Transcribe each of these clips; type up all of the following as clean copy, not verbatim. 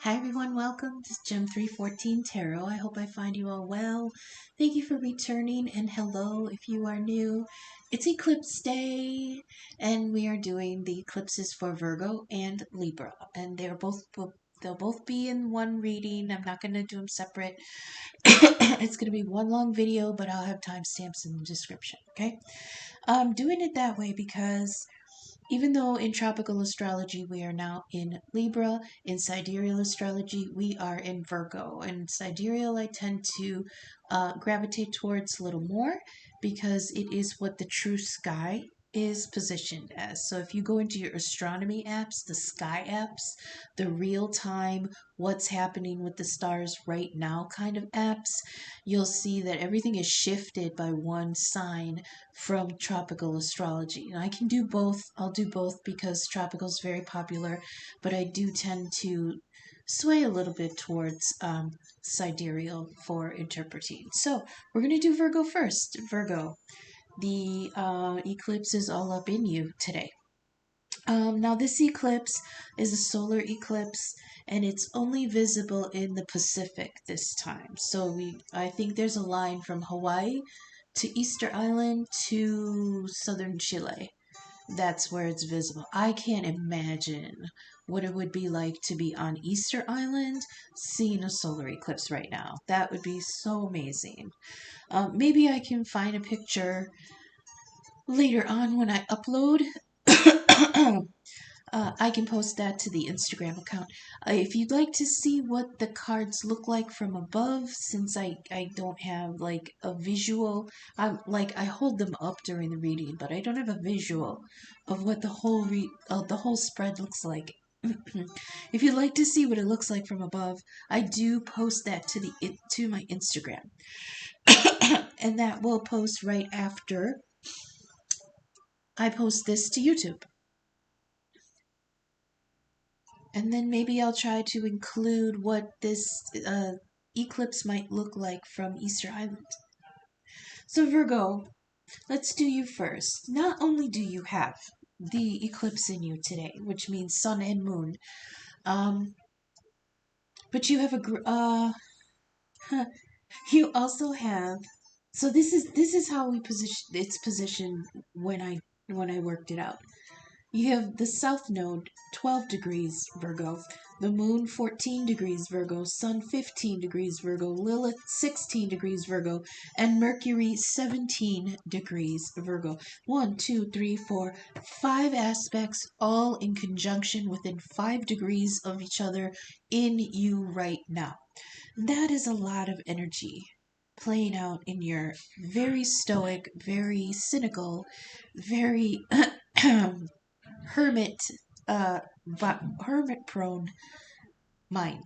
Hi everyone, welcome to Gem 314 Tarot. I hope I find you all well. Thank you for returning, and hello if you are new. It's Eclipse Day, and we are doing the eclipses for Virgo and Libra, and they'll both be in one reading. I'm not going to do them separate. It's going to be one long video, but I'll have timestamps in the description, okay? I'm doing it that way because even though in tropical astrology we are now in Libra, in sidereal astrology we are in Virgo. And sidereal I tend to gravitate towards a little more because it is what the true sky is positioned as. So if you go into your astronomy apps, the sky apps, the real time, what's happening with the stars right now kind of apps, you'll see that everything is shifted by one sign from tropical astrology. And I can do both. I'll do both because tropical is very popular, but I do tend to sway a little bit towards sidereal for interpreting. So we're going to do Virgo first. Virgo, the eclipse is all up in you today. Now this eclipse is a solar eclipse and it's only visible in the Pacific this time. So I think there's a line from Hawaii to Easter Island to southern Chile. That's where it's visible. I can't imagine what it would be like to be on Easter Island seeing a solar eclipse right now. That would be so amazing. Maybe I can find a picture later on when I upload. I can post that to the Instagram account. If you'd like to see what the cards look like from above, since I don't have like a visual, I hold them up during the reading, but I don't have a visual of what the whole spread looks like. If you'd like to see what it looks like from above, I do post that to my Instagram, and that will post right after I post this to YouTube. And then maybe I'll try to include what this eclipse might look like from Easter Island. So Virgo, let's do you first. Not only do you have the eclipse in you today, which means sun and moon, but you have you also have. So this is how we position its position when I worked it out. You have the South Node, 12 degrees Virgo, the Moon, 14 degrees Virgo, Sun, 15 degrees Virgo, Lilith, 16 degrees Virgo, and Mercury, 17 degrees Virgo. 1, 2, 3, 4, 5 aspects, all in conjunction within 5 degrees of each other in you right now. That is a lot of energy playing out in your very stoic, very cynical, very hermit hermit prone mind.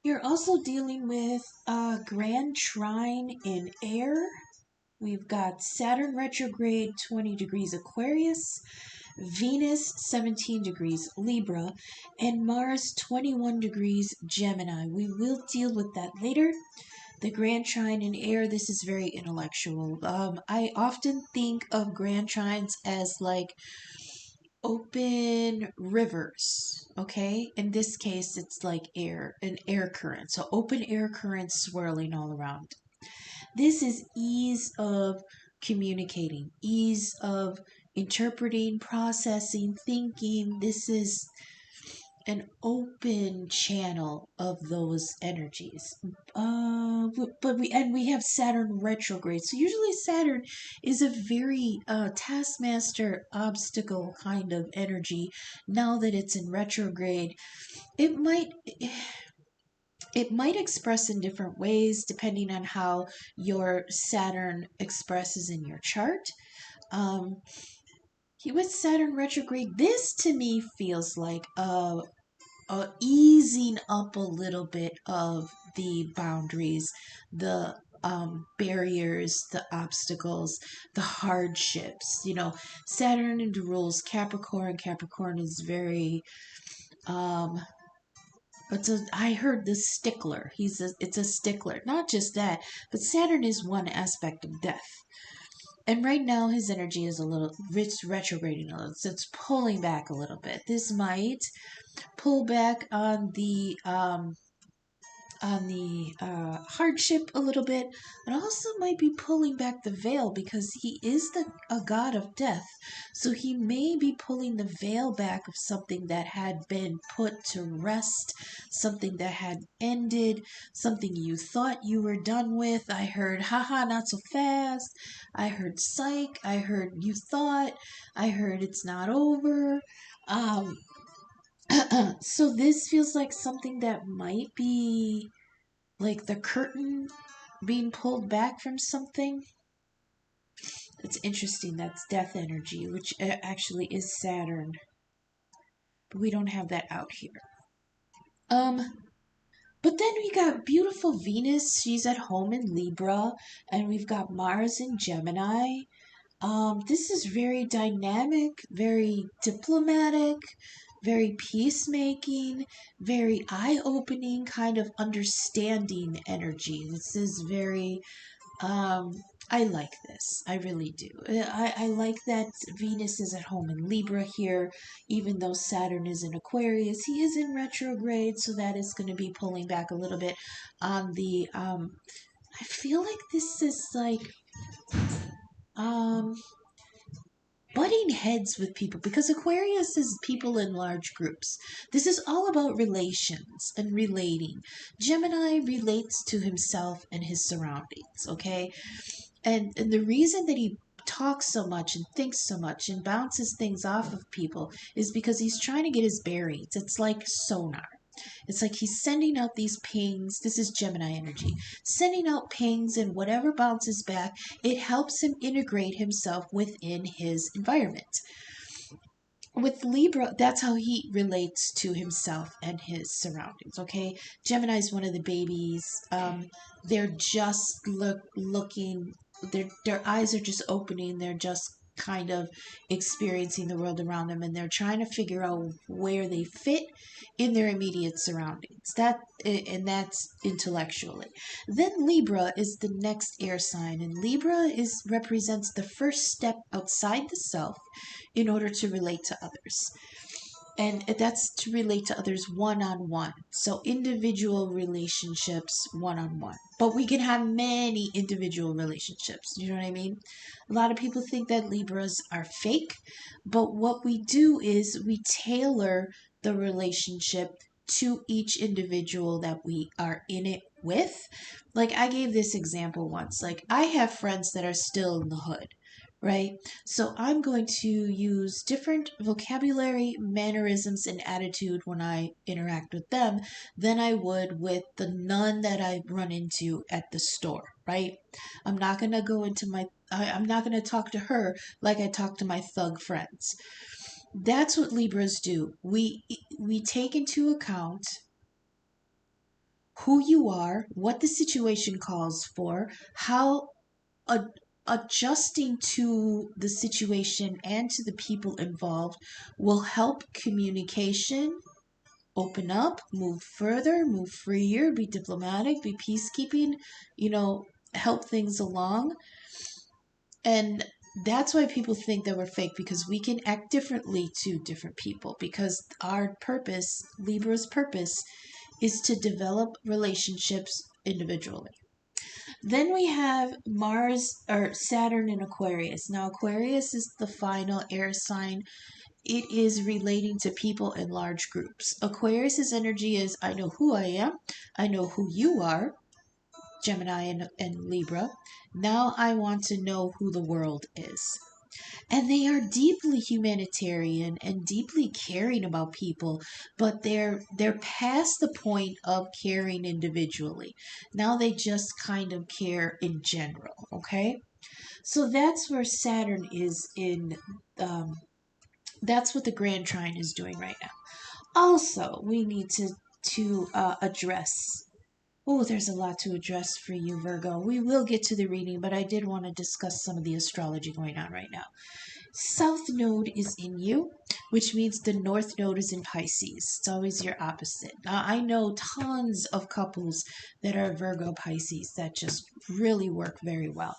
You're also dealing with a grand trine in air. We've got Saturn retrograde 20 degrees Aquarius, Venus 17 degrees Libra, and Mars 21 degrees Gemini. We will deal with that later. The grand trine in air, this is very intellectual. I often think of grand trines as like open rivers, okay? In this case, it's like an air current. So open air currents swirling all around. This is ease of communicating, ease of interpreting, processing, thinking. This is an open channel of those energies. But we have Saturn retrograde. So usually Saturn is a very taskmaster obstacle kind of energy. Now that it's in retrograde, it might express in different ways depending on how your Saturn expresses in your chart. With Saturn retrograde, this to me feels like easing up a little bit of the boundaries, the barriers, the obstacles, the hardships. Saturn rules Capricorn. Capricorn is very I heard the stickler. It's a stickler. Not just that, but Saturn is one aspect of death. And right now his energy is a little, it's retrograding a little, so it's pulling back a little bit. This might pull back on the hardship a little bit, but also might be pulling back the veil because he is a god of death. So he may be pulling the veil back of something that had been put to rest, something that had ended, something you thought you were done with. I heard, haha, not so fast. I heard psych. I heard you thought. I heard it's not over. Um, so this feels like something that might be like the curtain being pulled back from something. It's interesting. That's death energy, which actually is Saturn, but we don't have that out here. Um, but then we got beautiful Venus. She's at home in Libra, and we've got Mars in Gemini. This is very dynamic, very diplomatic, very peacemaking, very eye-opening kind of understanding energy. This is very I like this. I really do. I like that Venus is at home in Libra here, even though Saturn is in Aquarius. He is in retrograde, so that is going to be pulling back a little bit on the. I feel like this is like um, butting heads with people because Aquarius is people in large groups. This is all about relations and relating. Gemini relates to himself and his surroundings, okay? And the reason that he talks so much and thinks so much and bounces things off of people is because he's trying to get his bearings. It's like sonar. It's like he's sending out these pings. This is Gemini energy. Sending out pings, and whatever bounces back, it helps him integrate himself within his environment. With Libra, that's how he relates to himself and his surroundings. Okay, Gemini is one of the babies. They're just looking. Their eyes are just opening. They're just kind of experiencing the world around them, and they're trying to figure out where they fit in their immediate surroundings. That's intellectually. Then Libra is the next air sign, and Libra is represents the first step outside the self in order to relate to others. And that's to relate to others one on one. So individual relationships one on one. But we can have many individual relationships. You know what I mean? A lot of people think that Libras are fake, but what we do is we tailor the relationship to each individual that we are in it with. Like I gave this example once. Like I have friends that are still in the hood, right? So I'm going to use different vocabulary, mannerisms, and attitude when I interact with them than I would with the nun that I run into at the store, right? I'm not going to go into I'm not going to talk to her like I talk to my thug friends. That's what Libras do. We take into account who you are, what the situation calls for, how a adjusting to the situation and to the people involved will help communication open up, move further, move freer, be diplomatic, be peacekeeping, help things along. And that's why people think that we're fake because we can act differently to different people because our purpose, Libra's purpose, is to develop relationships individually. Then we have Mars or Saturn in Aquarius. Now, Aquarius is the final air sign. It is relating to people in large groups. Aquarius's energy is I know who I am, I know who you are, Gemini and Libra. Now I want to know who the world is. And they are deeply humanitarian and deeply caring about people, but they're past the point of caring individually. Now they just kind of care in general, okay? So that's where Saturn is in that's what the grand trine is doing right now. Also, we need to address. Oh, there's a lot to address for you, Virgo. We will get to the reading, but I did want to discuss some of the astrology going on right now. South node is in you, which means the north node is in Pisces. It's always your opposite. Now, I know tons of couples that are Virgo Pisces that just really work very well.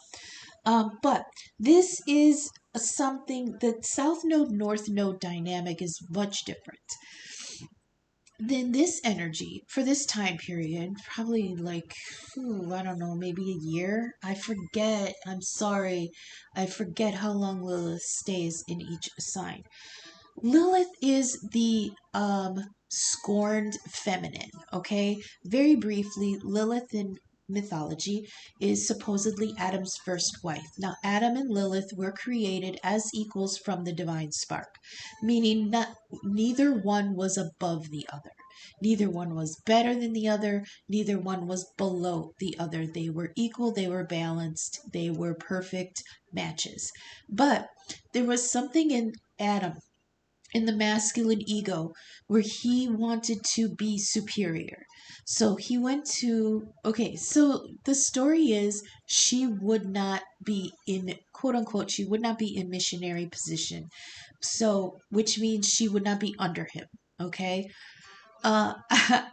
But this is something, the South Node, North Node dynamic is much different. Then this energy for this time period, probably like, I don't know, maybe a year. I forget. I'm sorry. I forget how long Lilith stays in each sign. Lilith is the scorned feminine, okay? Very briefly, Lilith in mythology is supposedly Adam's first wife. Now, Adam and Lilith were created as equals from the divine spark, meaning neither one was above the other. Neither one was better than the other. Neither one was below the other. They were equal, they were balanced, they were perfect matches. But there was something in Adam, in the masculine ego, where he wanted to be superior. So he went to, okay, so the story is she would not be in, quote unquote, she would not be in missionary position. So, which means she would not be under him, okay? I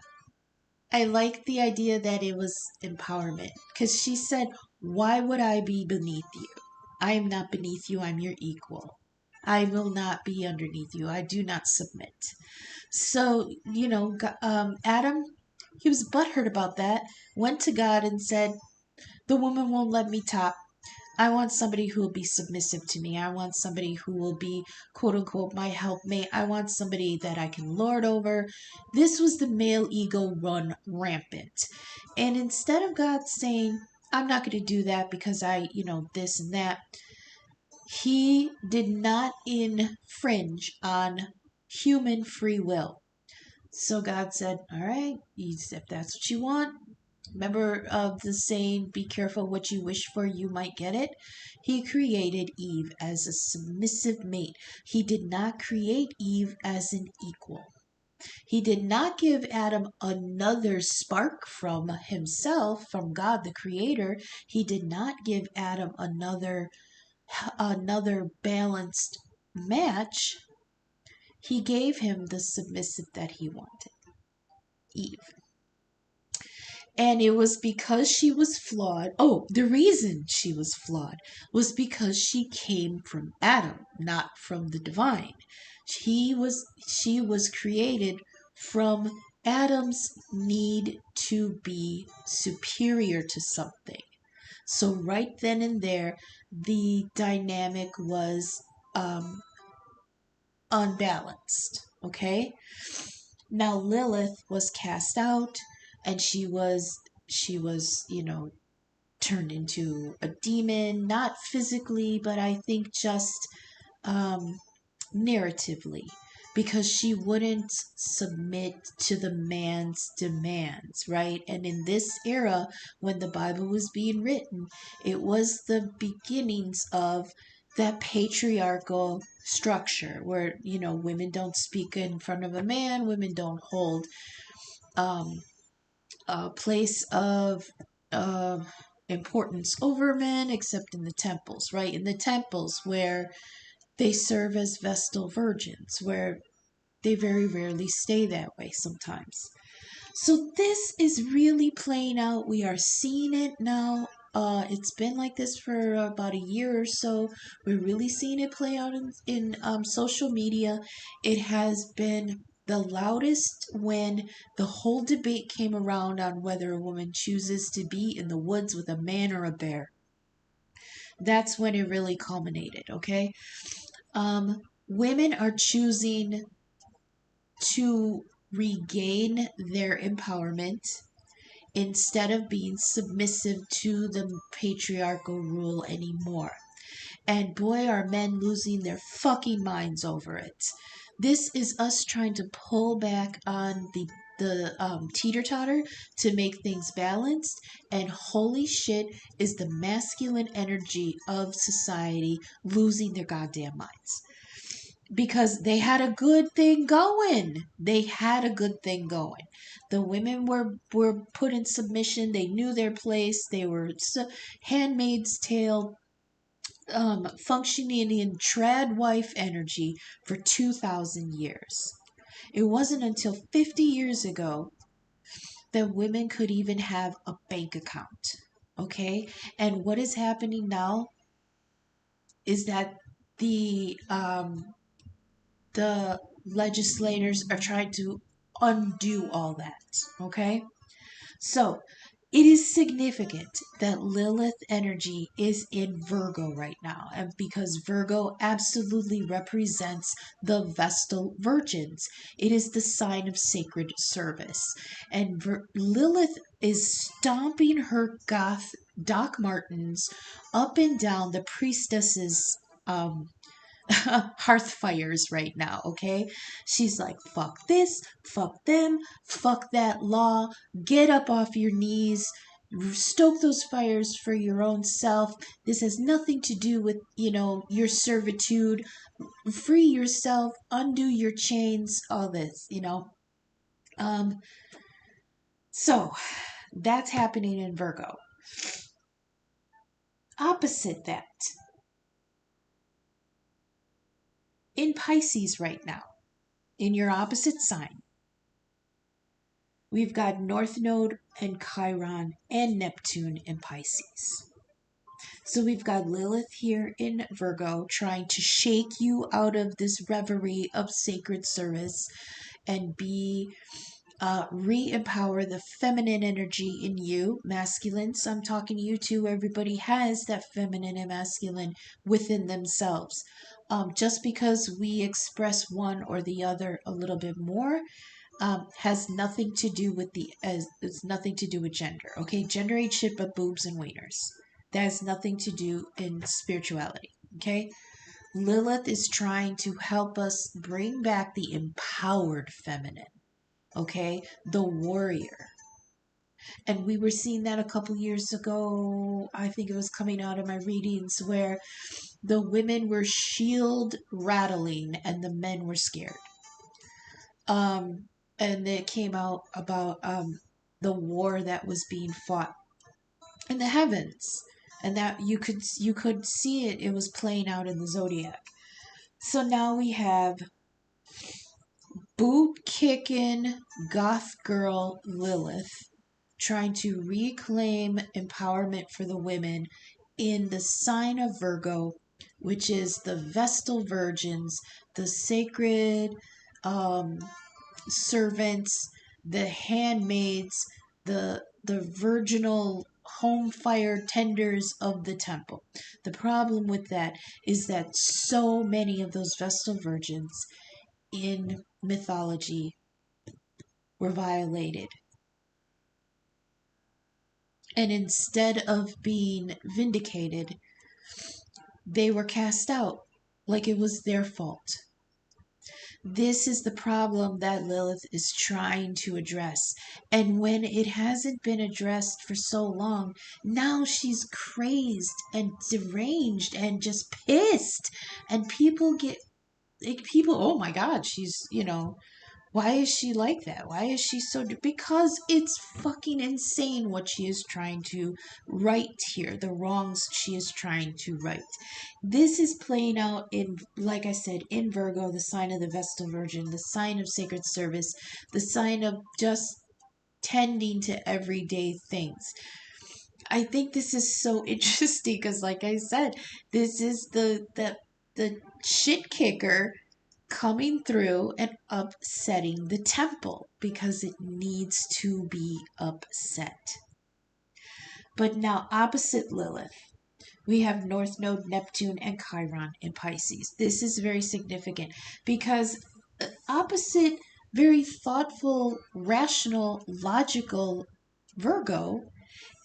like the idea that it was empowerment because she said, why would I be beneath you? I am not beneath you, I'm your equal. I will not be underneath you. I do not submit. So, Adam, he was butthurt about that, went to God and said, the woman won't let me top. I want somebody who will be submissive to me. I want somebody who will be, quote unquote, my helpmate. I want somebody that I can lord over. This was the male ego run rampant. And instead of God saying, I'm not going to do that because this and that, he did not infringe on human free will. So God said, all right, if that's what you want. Remember the saying, be careful what you wish for, you might get it? He created Eve as a submissive mate. He did not create Eve as an equal. He did not give Adam another spark from himself, from God the Creator. He did not give Adam another balanced match. He gave him the submissive that he wanted, Eve. And it was because she was flawed. Oh, the reason she was flawed was because she came from Adam, not from the divine. She was created from Adam's need to be superior to something. So right then and there, the dynamic was unbalanced. Okay. Now Lilith was cast out, and she was turned into a demon, not physically, but I think just um, narratively, because she wouldn't submit to the man's demands, right? And in this era, when the Bible was being written, it was the beginnings of that patriarchal structure where, women don't speak in front of a man, women don't hold um, a place of uh, importance over men except in the temples, right? In the temples where they serve as Vestal virgins, where they very rarely stay that way sometimes. So this is really playing out. We are seeing it now. It's been like this for about a year or so. We're really seeing it play out in social media. It has been the loudest when the whole debate came around on whether a woman chooses to be in the woods with a man or a bear. That's when it really culminated, okay? Women are choosing to regain their empowerment instead of being submissive to the patriarchal rule anymore. And boy, are men losing their fucking minds over it. This is us trying to pull back on the teeter-totter to make things balanced, and holy shit, is the masculine energy of society losing their goddamn minds, because they had a good thing going. They had a good thing going. The women were put in submission. They knew their place. They were handmaid's tale, functioning in trad wife energy for 2,000 years. It wasn't until 50 years ago that women could even have a bank account. Okay? And what is happening now? is that the legislators are trying to undo all that. Okay, so it is significant that Lilith energy is in Virgo right now, and because Virgo absolutely represents the Vestal Virgins, it is the sign of sacred service. And Lilith is stomping her goth Doc Martens up and down the priestess's um, hearth fires right now, okay? She's like, fuck this, fuck them, fuck that law, get up off your knees, stoke those fires for your own self. This has nothing to do with, your servitude. Free yourself, undo your chains, all this. Um, so that's happening in Virgo. Opposite that, in Pisces right now, in your opposite sign, we've got North Node and Chiron and Neptune in Pisces. So we've got Lilith here in Virgo trying to shake you out of this reverie of sacred service and re-empower the feminine energy in you, masculine. So I'm talking to you too. Everybody has that feminine and masculine within themselves. Just because we express one or the other a little bit more has nothing to do with it's nothing to do with gender. Okay, gender ain't shit but boobs and wieners. That has nothing to do in spirituality. Okay, Lilith is trying to help us bring back the empowered feminine. Okay, the warrior. And we were seeing that a couple years ago. I think it was coming out of my readings where the women were shield rattling and the men were scared. And it came out about the war that was being fought in the heavens, and that you could see it. It was playing out in the zodiac. So now we have boot kicking goth girl Lilith trying to reclaim empowerment for the women in the sign of Virgo, which is the Vestal Virgins, the sacred servants, the handmaids, the virginal home fire tenders of the temple. The problem with that is that so many of those Vestal Virgins in mythology were violated. And instead of being vindicated, they were cast out like it was their fault. This is the problem that Lilith is trying to address. And when it hasn't been addressed for so long, now she's crazed and deranged and just pissed. And people, oh my God, why is she like that? Why is she so... Because it's fucking insane what she is trying to right here. The wrongs she is trying to right. This is playing out in, like I said, in Virgo, the sign of the Vestal Virgin, the sign of sacred service, the sign of just tending to everyday things. I think this is so interesting because, like I said, this is the shit kicker coming through and upsetting the temple because it needs to be upset. But now, opposite Lilith, we have North Node, Neptune, and Chiron in Pisces. This is very significant because opposite very thoughtful, rational, logical Virgo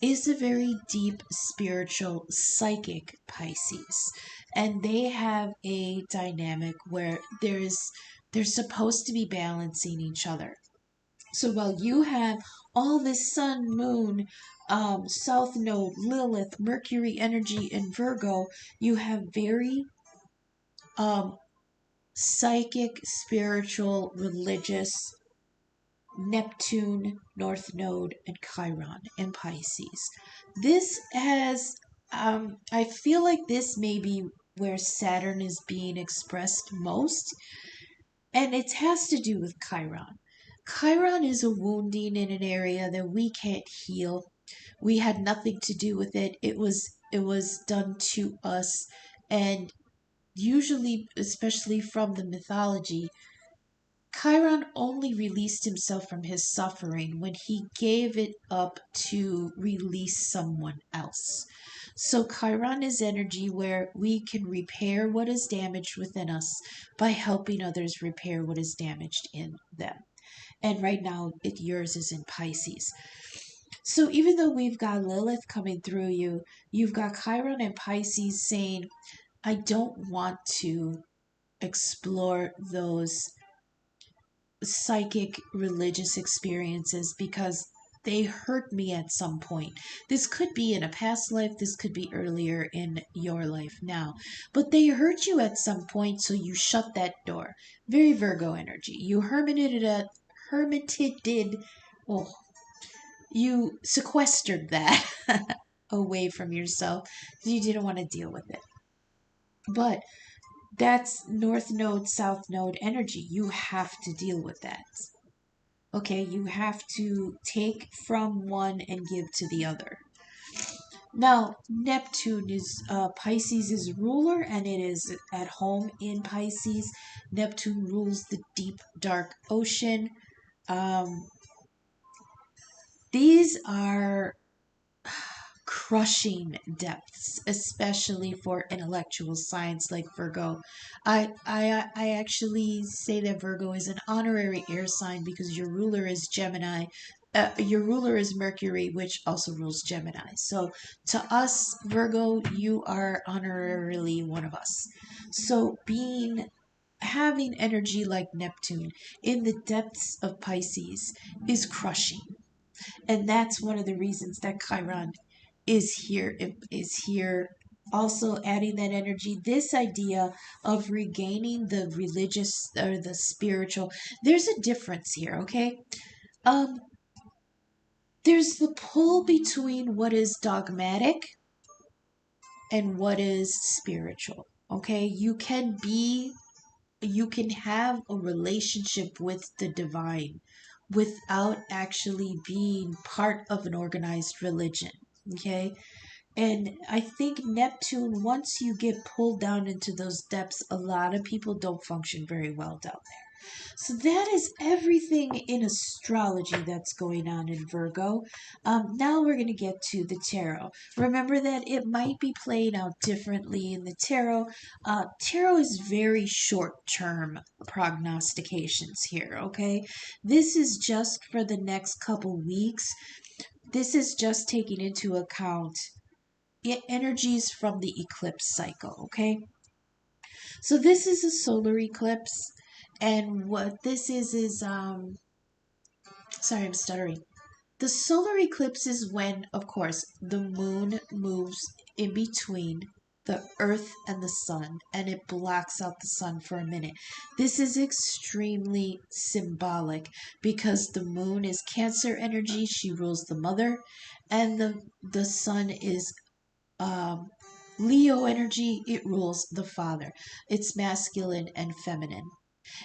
is a very deep spiritual psychic Pisces, and they have a dynamic where they're supposed to be balancing each other. So while you have all this sun, moon, south node, Lilith, Mercury energy in Virgo, you have very psychic, spiritual, religious Neptune, North Node, and Chiron in Pisces. This has, I feel like this may be where Saturn is being expressed most, and it has to do with Chiron. Chiron is a wounding in an area that we can't heal. We had nothing to do with it. It was done to us And usually, especially from the mythology, Chiron only released himself from his suffering when he gave it up to release someone else. So, Chiron is energy where we can repair what is damaged within us by helping others repair what is damaged in them. And right now, yours is in Pisces. So, even though we've got Lilith coming through you, you've got Chiron and Pisces saying, I don't want to explore those psychic religious experiences because they hurt me at some point. This could be in a past life, this could be earlier in your life now, but they hurt you at some point, so you shut that door. Very Virgo energy. You hermited, oh, you sequestered that away from yourself because you didn't want to deal with it. But that's North Node, South Node energy. You have to deal with that. Okay, you have to take from one and give to the other. Now, Neptune is Pisces' ruler, and it is at home in Pisces. Neptune rules the deep, dark ocean. These are crushing depths, especially for intellectual signs like Virgo. I actually say that Virgo is an honorary air sign because your ruler is Gemini. Your ruler is Mercury, which also rules Gemini. So to us, Virgo, you are honorarily one of us. So having energy like Neptune in the depths of Pisces is crushing. And that's one of the reasons that Chiron is here also adding that energy, this idea of regaining the religious or the spiritual. There's a difference here, okay? um there's the pull between what is dogmatic and what is spiritual. Okay, you can have a relationship with the divine without actually being part of an organized religion. Okay, and I think Neptune, once you get pulled down into those depths, a lot of people don't function very well down there. So that is everything in astrology that's going on in Virgo. Now we're going to get to the tarot. Remember that it might be playing out differently in the tarot. Tarot is very short-term prognostications here, okay? This is just for the next couple weeks. This is just taking into account energies from the eclipse cycle, okay? So this is a solar eclipse, and what this is sorry, I'm stuttering. The solar eclipse is when, of course, the moon moves in between the earth and the sun, and it blocks out the sun for a minute. This is extremely symbolic because the moon is Cancer energy, she rules the mother, and the sun is um, Leo energy, it rules the father. It's masculine and feminine.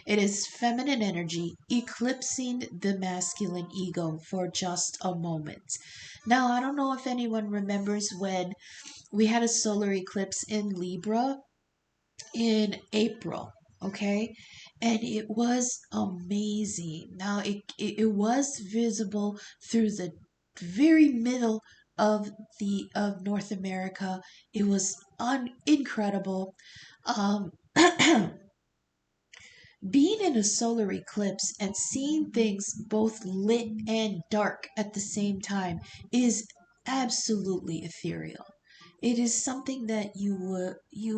It is feminine energy eclipsing the masculine ego for just a moment. Now, I don't know if anyone remembers when we had a solar eclipse in Libra in April, okay? And it was amazing. Now, it was visible through the very middle of North America. It was incredible. Um, Being in a solar eclipse and seeing things both lit and dark at the same time is absolutely ethereal. It is something that you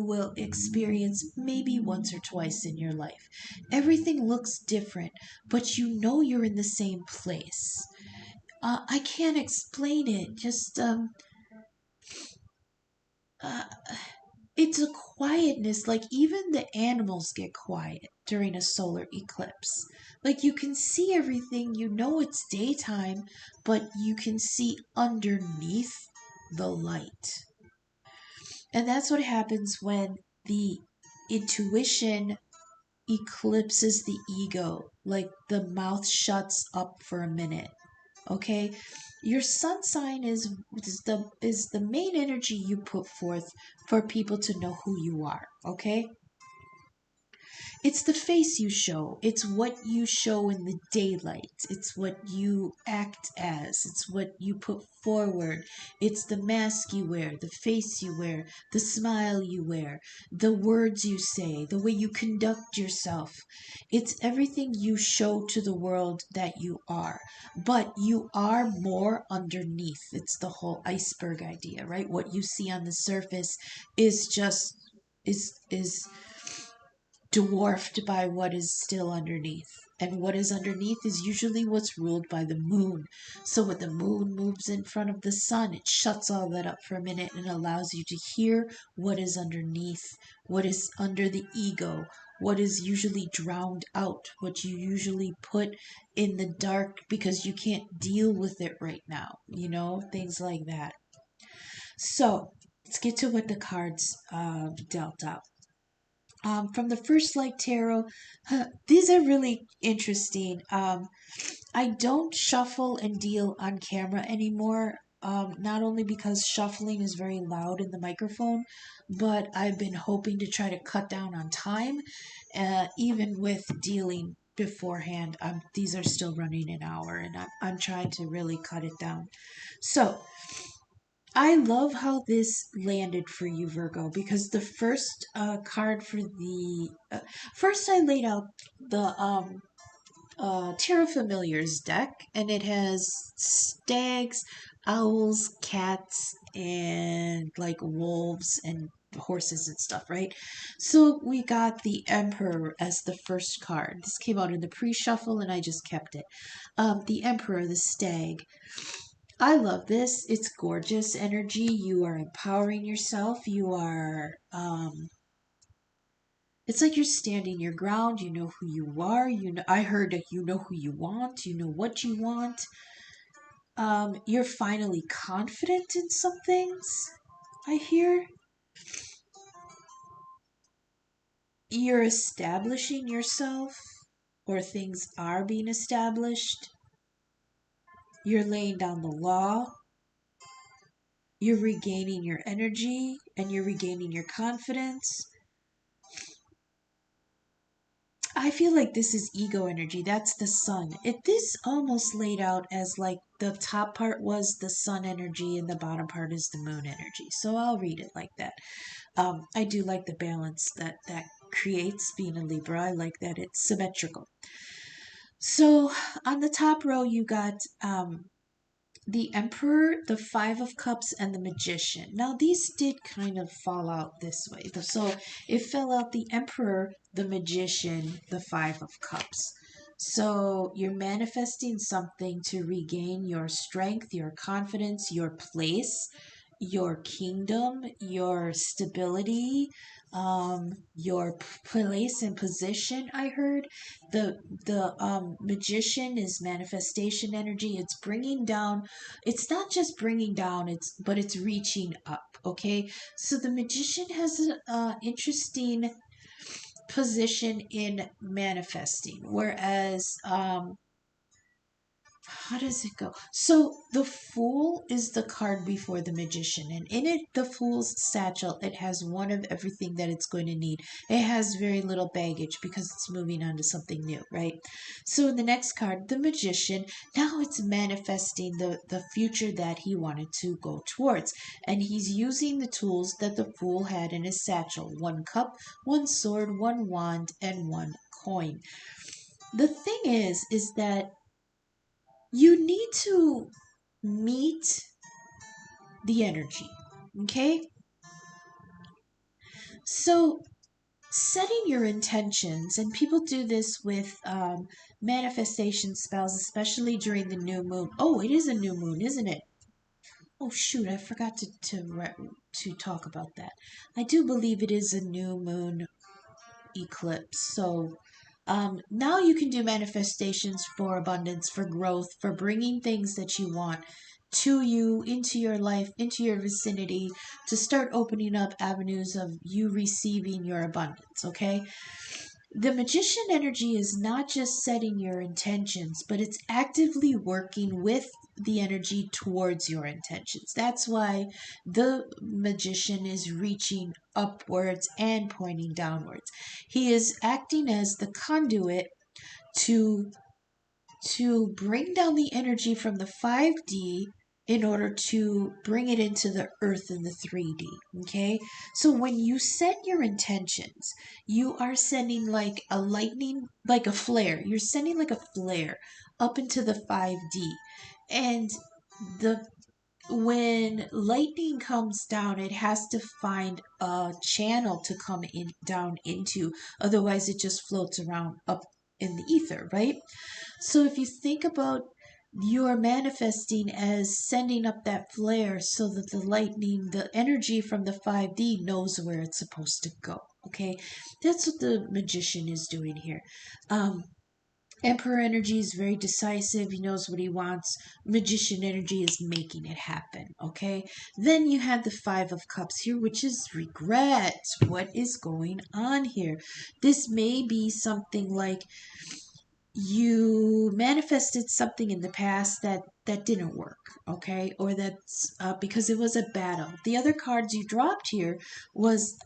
will experience maybe once or twice in your life. Everything looks different, but you know you're in the same place. I can't explain it. Just uh, it's a quietness, like even the animals get quiet during a solar eclipse. Like you can see everything, you know it's daytime, but you can see underneath the light. And that's what happens when the intuition eclipses the ego. Like the mouth shuts up for a minute. Okay, your sun sign is the main energy you put forth for people to know who you are. Okay, it's the face you show. It's what you show in the daylight. It's what you act as. It's what you put forward. It's the mask you wear, the face you wear, the smile you wear, the words you say, the way you conduct yourself. It's everything you show to the world that you are. But you are more underneath. It's the whole iceberg idea, right? What you see on the surface is just is dwarfed by what is still underneath. And what is underneath is usually what's ruled by the moon. So when the moon moves in front of the sun, it shuts all that up for a minute and allows you to hear what is underneath, what is under the ego, what is usually drowned out, what you usually put in the dark because you can't deal with it right now, things like that. So let's get to what the cards dealt out. From the First Light Tarot. These are really interesting. I don't shuffle and deal on camera anymore. Not only because shuffling is very loud in the microphone, but I've been hoping to try to cut down on time, even with dealing beforehand. These are still running an hour, and I'm trying to really cut it down. So, I love how this landed for you, Virgo, because the first card for the first I laid out the Tarot Familiars deck, and it has stags, owls, cats, and like wolves and horses and stuff, right? So we got the Emperor as the first card. This came out in the pre-shuffle, and I just kept it. The Emperor, the stag. I love this. It's gorgeous energy. You are empowering yourself. It's like you're standing your ground. You know who you are. I heard that you know who you want. You know what you want. You're finally confident in some things. I hear you're establishing yourself, or things are being established. You're laying down the law. You're regaining your energy and you're regaining your confidence. I feel like this is ego energy. That's the sun. This almost laid out as like the top part was the sun energy and the bottom part is the moon energy. So I'll read it like that. I do like the balance that creates being a Libra. I like that it's symmetrical. So on the top row, you got the Emperor, the Five of Cups, and the Magician. Now, these did kind of fall out this way. So it fell out the Emperor, the Magician, the Five of Cups. So you're manifesting something to regain your strength, your confidence, your place, your kingdom, your stability, your place and position. I heard the magician is manifestation energy. It's bringing down. It's not just bringing down. It's reaching up. Okay, so the magician has an interesting position in manifesting, whereas how does it go? So the Fool is the card before the Magician, and in it, the Fool's satchel, it has one of everything that it's going to need. It has very little baggage because it's moving on to something new, right? So in the next card, the Magician, now it's manifesting the future that he wanted to go towards, and he's using the tools that the Fool had in his satchel: one cup, one sword, one wand, and one coin. The thing is that you need to meet the energy. Okay? So, setting your intentions, and people do this with manifestation spells, especially during the new moon. Oh, it is a new moon, isn't it? Oh shoot, I forgot to talk about that. I do believe it is a new moon eclipse. So now you can do manifestations for abundance, for growth, for bringing things that you want to you, into your life, into your vicinity, to start opening up avenues of you receiving your abundance, okay? the magician energy is not just setting your intentions, but it's actively working with the energy towards your intentions. That's why the magician is reaching upwards and pointing downwards. He is acting as the conduit to bring down the energy from the 5D in order to bring it into the earth in the 3D. Okay? So when you set your intentions, you are sending like a lightning, like a flare. You're sending like a flare up into the 5D. And the when lightning comes down, it has to find a channel to come in down into. Otherwise, it just floats around up in the ether, right? So if you think about, you are manifesting as sending up that flare so that the lightning, the energy from the 5D knows where it's supposed to go. Okay, that's what the magician is doing here. Emperor energy is very decisive. He knows what he wants. Magician energy is making it happen. Okay. Then you have the Five of Cups here, which is regret. What is going on here? This may be something like you manifested something in the past that didn't work, okay, or that's because it was a battle. The other cards you dropped here was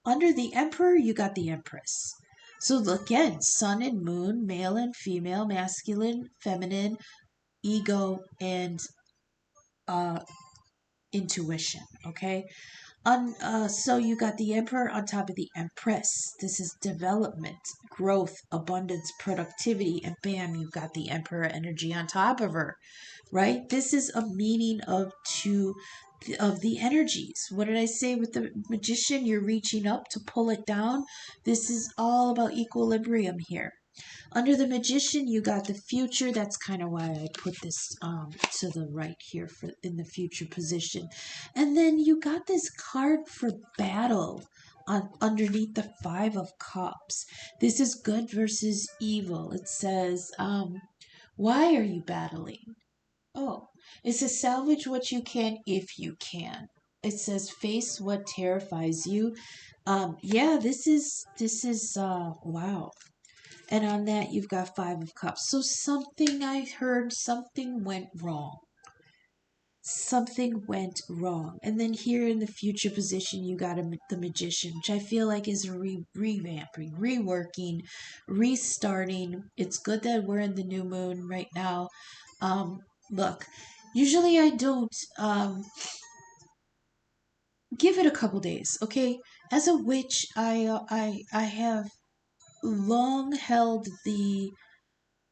under the Emperor, you got the Empress. So again, Sun and Moon, male and female, masculine, feminine, ego, and uh, intuition. Okay, so you got the Emperor on top of the Empress. This is development, growth, abundance, productivity, and bam, you've got the Emperor energy on top of her, right? This is a meaning of the energies. What did I say with the magician? You're reaching up to pull it down. This is all about equilibrium here. Under the magician, you got the future. That's kind of why I put this to the right here for in the future position. And then you got this card for battle underneath the Five of Cups. This is good versus evil. It says, why are you battling? Oh, it says salvage what you can if you can. It says face what terrifies you. Yeah, this is wow. And on that, you've got Five of Cups. So something I heard, something went wrong. Something went wrong. And then here in the future position, you got the Magician, which I feel like is revamping, reworking, restarting. It's good that we're in the new moon right now. Look, usually I don't give it a couple days, okay? As a witch, I have long held the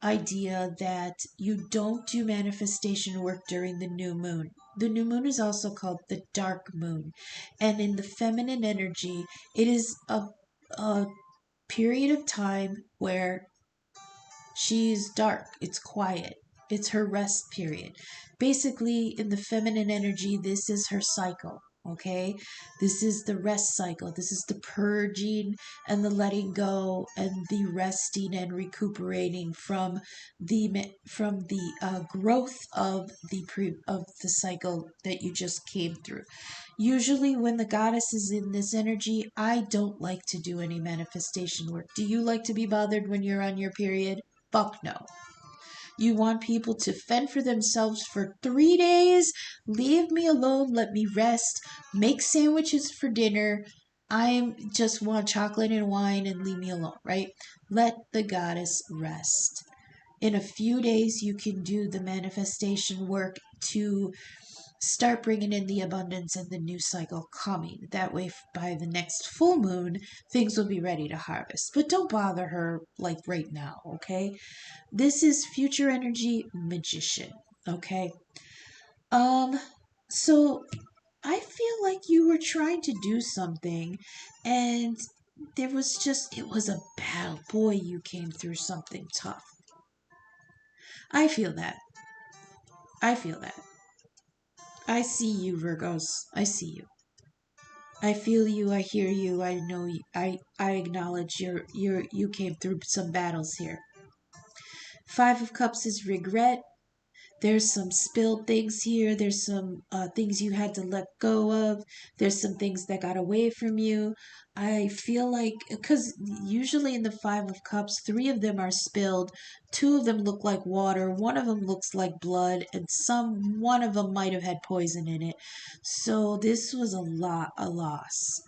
idea that you don't do manifestation work during the new moon. The new moon is also called the dark moon. And in the feminine energy, it is a period of time where she's dark, it's quiet, it's her rest period. Basically, in the feminine energy, this is her cycle. Okay, this is the rest cycle. This is the purging and the letting go and the resting and recuperating from the growth of the cycle that you just came through. Usually, when the goddess is in this energy, I don't like to do any manifestation work. Do you like to be bothered when you're on your period? Fuck no. You want people to fend for themselves for 3 days? Leave me alone. Let me rest. Make sandwiches for dinner. I just want chocolate and wine and leave me alone, right? Let the goddess rest. In a few days, you can do the manifestation work to start bringing in the abundance and the new cycle coming. That way, by the next full moon, things will be ready to harvest. But don't bother her like right now, okay? This is future energy magician, okay? Um, so I feel like you were trying to do something and it was a battle. Boy, you came through something tough. I feel that. I feel that. I see you, Virgos. I see you. I feel you, I hear you, I know you, I acknowledge you came through some battles here. Five of Cups is regret. There's some spilled things here. There's some things you had to let go of. There's some things that got away from you. I feel like, because usually in the Five of Cups, three of them are spilled. Two of them look like water. One of them looks like blood. And one of them might have had poison in it. So this was a loss.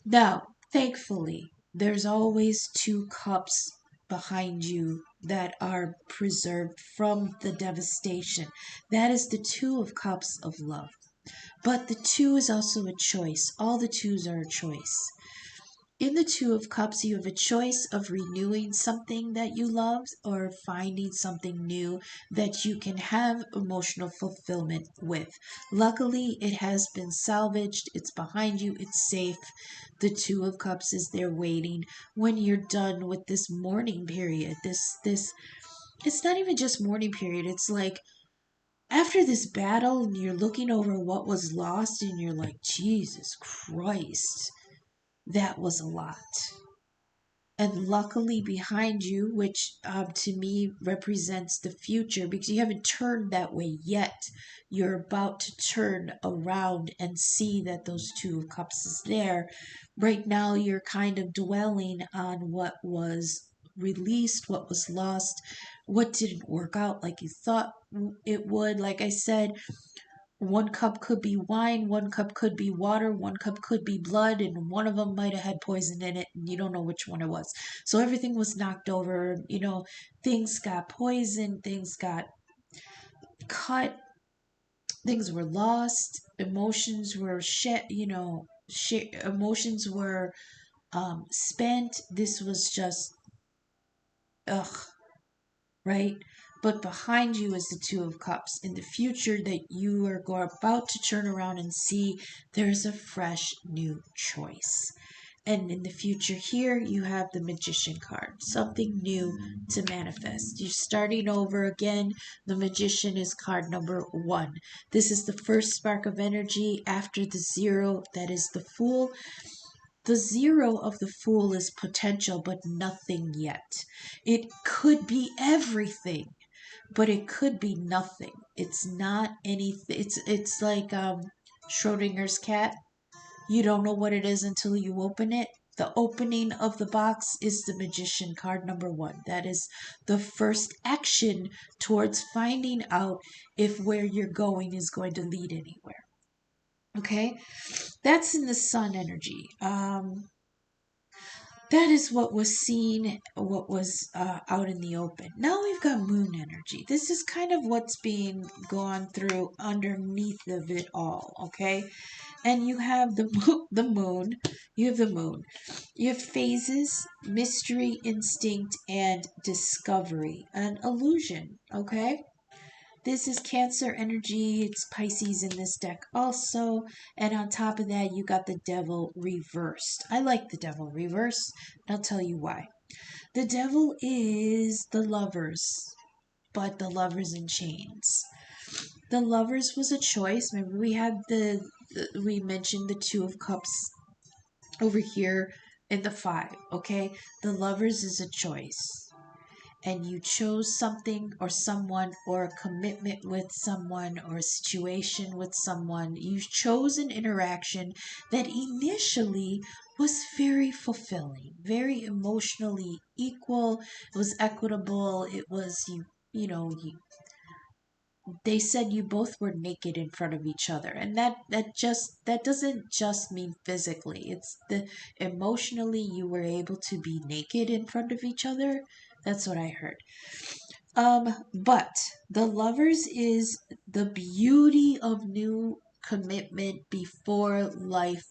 Now, thankfully, there's always two cups behind you that are preserved from the devastation. That is the Two of Cups of love. But the two is also a choice. All the twos are a choice. In the Two of Cups, you have a choice of renewing something that you love or finding something new that you can have emotional fulfillment with. Luckily, it has been salvaged. It's behind you. It's safe. The Two of Cups is there waiting when you're done with this mourning period. This it's not even just mourning period. It's like after this battle and you're looking over what was lost and you're like, Jesus Christ, that was a lot. And luckily behind you, which to me represents the future, because you haven't turned that way yet. You're about to turn around and see that those Two of Cups is there. Right now, you're kind of dwelling on what was released, what was lost, what didn't work out like you thought it would. Like I said, one cup could be wine, one cup could be water, one cup could be blood, and one of them might have had poison in it, and you don't know which one it was. So everything was knocked over. Things got poisoned, things got cut, things were lost, emotions were emotions were spent. This was just, ugh, right? But behind you is the Two of Cups. In the future that you are about to turn around and see, there's a fresh new choice. And in the future here, you have the Magician card, something new to manifest. You're starting over again. The Magician is card number 1. This is the first spark of energy after the 0, that is the Fool. The 0 of the Fool is potential, but nothing yet. It could be everything, but it could be nothing. It's not anything. It's like Schrodinger's cat. You don't know what it is until you open it. The opening of the box is the Magician card number 1. That is the first action towards finding out if where you're going is going to lead anywhere. Okay, that's in the Sun energy. That is what was seen, what was out in the open. Now we've got Moon energy. This is kind of what's being gone through underneath of it all, okay? And you have the moon. You have the moon. You have phases, mystery, instinct, and discovery. An illusion, okay? This is Cancer energy. It's Pisces in this deck also. And on top of that, you got the Devil reversed. I like the Devil reversed. I'll tell you why. The Devil is the Lovers, but the Lovers in chains. The Lovers was a choice. Remember, we mentioned the Two of Cups over here in the 5. Okay, the Lovers is a choice, and you chose something or someone or a commitment with someone or a situation with someone. You chose an interaction that initially was very fulfilling, very emotionally equal. It was equitable. It was they said you both were naked in front of each other, and that doesn't just mean physically. It's the emotionally you were able to be naked in front of each other. That's what I heard. But the Lovers is the beauty of new commitment before life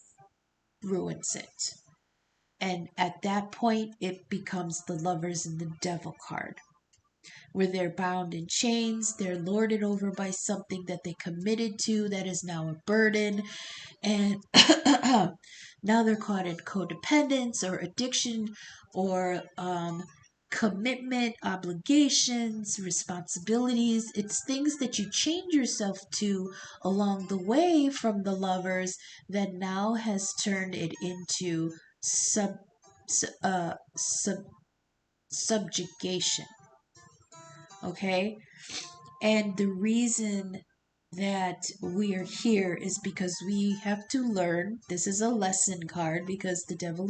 ruins it. And at that point, it becomes the Lovers and the Devil card, where they're bound in chains, they're lorded over by something that they committed to that is now a burden, and now they're caught in codependence or addiction or commitment, obligations, responsibilities. It's things that you change yourself to along the way from the Lovers that now has turned it into subjugation. Okay, And the reason that we are here is because we have to learn. This is a lesson card because the devil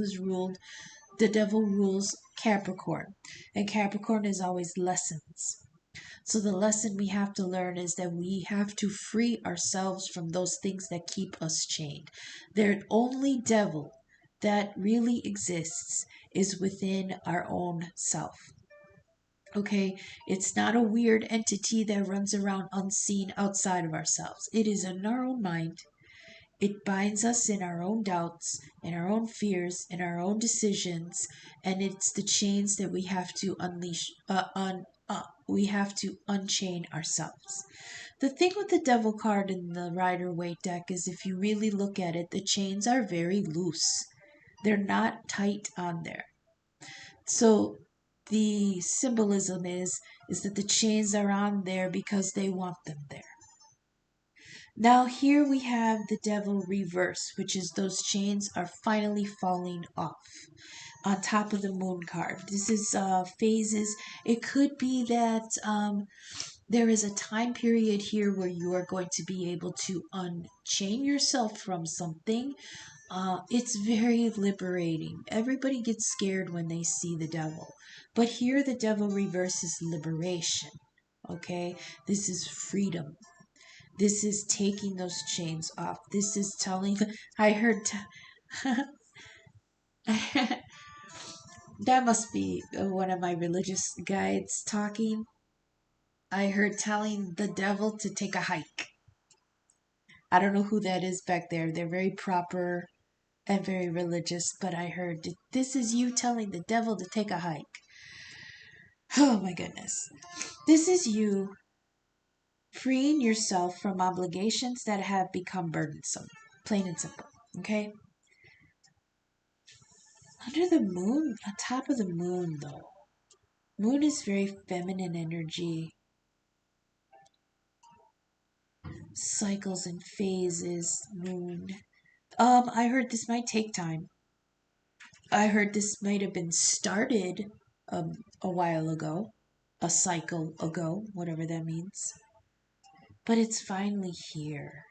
rules Capricorn, and Capricorn is always lessons. So the lesson we have to learn is that we have to free ourselves from those things that keep us chained. The only devil that really exists is within our own self. Okay, it's not a weird entity that runs around unseen outside of ourselves. It is in our own mind. It binds us in our own doubts, in our own fears, in our own decisions, and it's the chains that we have to unleash. We have to unchain ourselves. The thing with the Devil card in the Rider-Waite deck is, if you really look at it, the chains are very loose. They're not tight on there. So the symbolism is that the chains are on there because they want them there. Now here we have the devil reverse, which is those chains are finally falling off on top of the moon card. This is phases. It could be that there is a time period here where you are going to be able to unchain yourself from something. It's very liberating. Everybody gets scared when they see the devil. But here the devil reverses liberation. Okay? This is freedom. This is taking those chains off. This is telling. I heard. That must be one of my religious guides talking. I heard telling the devil to take a hike. I don't know who that is back there. They're very proper and very religious, but I heard this is you telling the devil to take a hike. Oh my goodness. This is you freeing yourself from obligations that have become burdensome. Plain and simple. Okay? Under the moon, on top of the moon, though. Moon is very feminine energy, cycles and phases. Moon. I heard this might take time. I heard this might have been started a while ago, a cycle ago, whatever that means. But it's finally here.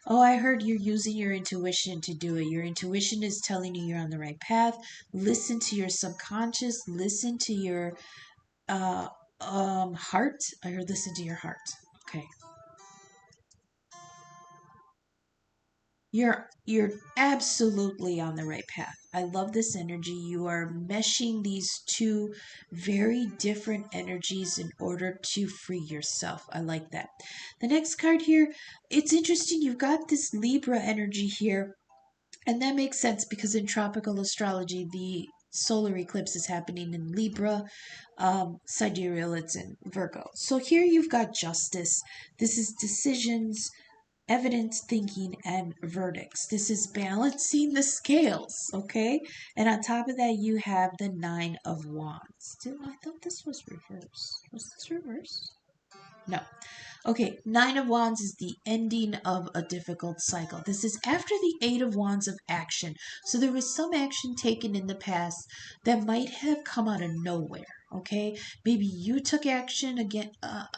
Oh, I heard you're using your intuition to do it. Your intuition is telling you you're on the right path. Listen to your subconscious. Listen to your heart. I heard listen to your heart. Okay. You're absolutely on the right path. I love this energy. You are meshing these two very different energies in order to free yourself. I like that. The next card here, it's interesting. You've got this Libra energy here, and that makes sense because in tropical astrology, the solar eclipse is happening in Libra. Sidereal, it's in Virgo. So here you've got justice. This is decisions, evidence, thinking, and verdicts. This is balancing the scales, okay? And on top of that, you have the Nine of Wands. I thought this was reversed. Was this reversed? No. Okay, Nine of Wands is the ending of a difficult cycle. This is after the Eight of Wands of action. So there was some action taken in the past that might have come out of nowhere. Okay, maybe you took action again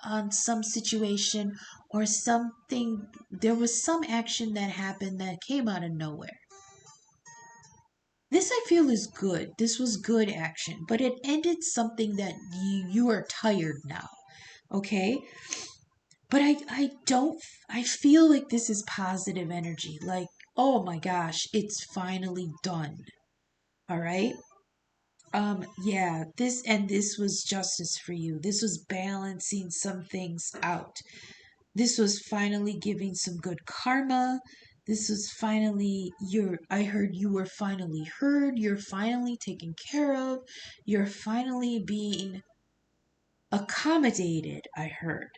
on some situation or something. There was some action that happened that came out of nowhere. This I feel is good. This was good action, but it ended something that you are tired now. Okay, but I don't, I feel like this is positive energy. Like, oh my gosh, it's finally done. All right. Yeah, this was justice for you. This was balancing some things out. This was finally giving some good karma. This was finally I heard you were finally heard. You're finally taken care of. You're finally being accommodated, I heard.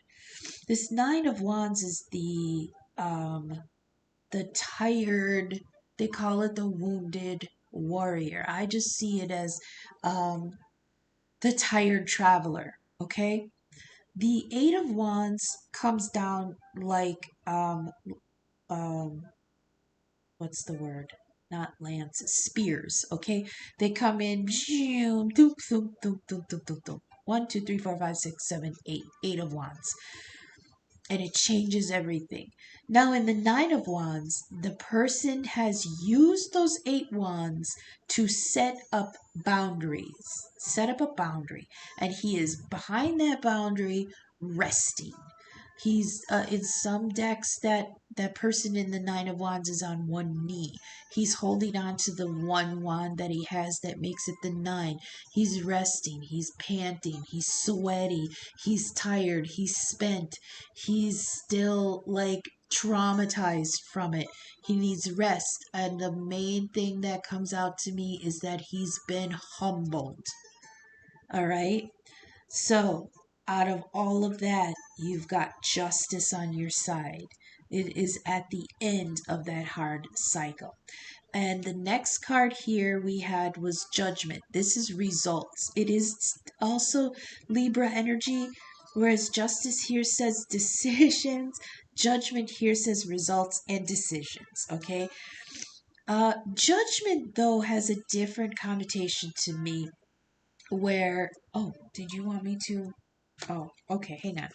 This Nine of Wands is the tired, they call it the wounded warrior. I just see it as um the tired traveler, okay? The Eight of Wands comes down like um what's the word? Not lances, spears, okay? They come in, 1, 2, 3, 4, 5, 6, 7, 8. 8 of Wands. And it changes everything. Now, in the Nine of Wands, the person has used those 8 wands to set up boundaries, set up a boundary, and he is behind that boundary resting. He's in some decks that person in the Nine of Wands is on one knee. He's holding on to the one wand that he has that makes it the 9. He's resting. He's panting. He's sweaty. He's tired. He's spent. He's still like traumatized from it. He needs rest. And the main thing that comes out to me is that he's been humbled. All right. So, out of all of that, you've got justice on your side. It is at the end of that hard cycle. And the next card here we had was judgment. This is results. It is also Libra energy, whereas justice here says decisions, judgment here says results and decisions. Okay. Judgment, though, has a different connotation to me where, oh, did you want me to? Oh, okay, hang on.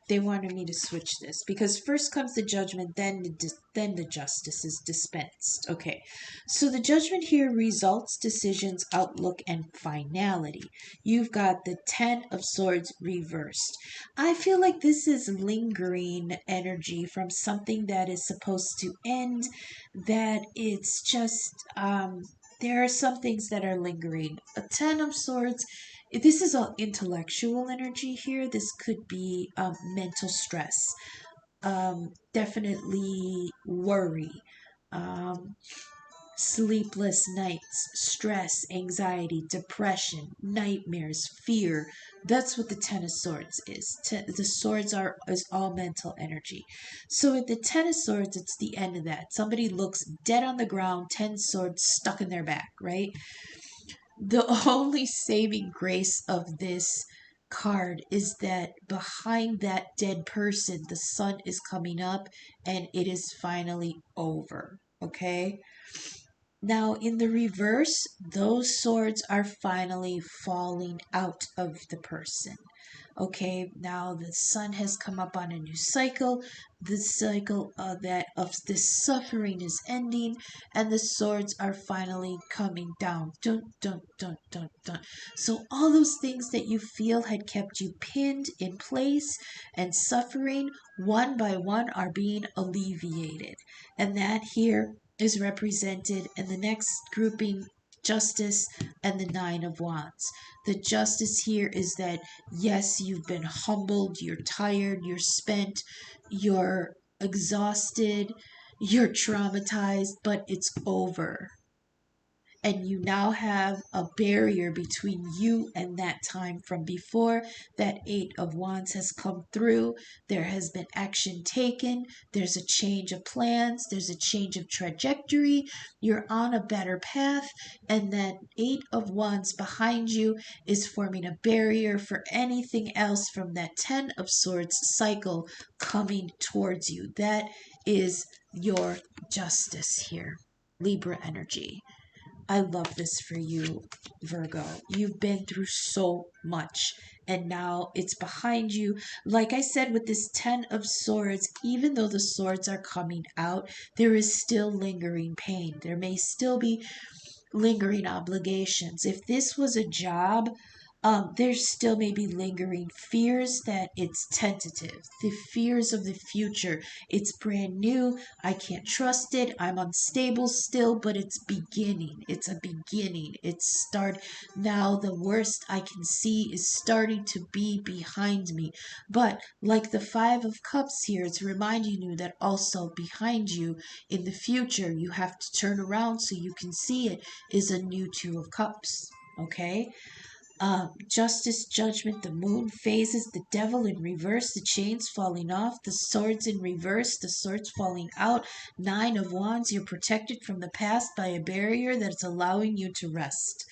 They wanted me to switch this because first comes the judgment, then the justice is dispensed. Okay, so the judgment here results, decisions, outlook, and finality. You've got the 10 of Swords reversed. I feel like this is lingering energy from something that is supposed to end. That it's just there are some things that are lingering. A 10 of Swords, this is all intellectual energy here. This could be mental stress, definitely worry, um, sleepless nights, stress, anxiety, depression, nightmares, fear. That's what the 10 of Swords is. The swords is all mental energy. So with the 10 of Swords, it's the end of that. Somebody looks dead on the ground, 10 swords stuck in their back, right? The only saving grace of this card is that behind that dead person, the sun is coming up and it is finally over. Okay? Now, in the reverse, those swords are finally falling out of the person. Okay, now the sun has come up on a new cycle. The cycle of this suffering is ending, and the swords are finally coming down. Dun, dun, dun, dun, dun. So all those things that you feel had kept you pinned in place and suffering, one by one, are being alleviated. And that here is represented in the next grouping, justice and the 9 of Wands. The justice here is that yes, you've been humbled, you're tired, you're spent, you're exhausted, you're traumatized, but it's over. And you now have a barrier between you and that time from before. That 8 of Wands has come through. There has been action taken. There's a change of plans. There's a change of trajectory. You're on a better path. And that 8 of Wands behind you is forming a barrier for anything else from that 10 of Swords cycle coming towards you. That is your justice here, Libra energy. I love this for you, Virgo. You've been through so much and now it's behind you. Like I said, with this 10 of Swords, even though the swords are coming out, there is still lingering pain. There may still be lingering obligations. If this was a job, there's still maybe lingering fears that it's tentative, the fears of the future. It's brand new. I can't trust it. I'm unstable still, but it's beginning. It's a beginning. It's start now. The worst I can see is starting to be behind me. But like the 5 of Cups here, it's reminding you that also behind you in the future, you have to turn around so you can see it, is a new 2 of Cups. Okay? Justice, judgment, the moon phases, the devil in reverse, the chains falling off, the swords in reverse, the swords falling out, 9 of Wands, you're protected from the past by a barrier that's allowing you to rest.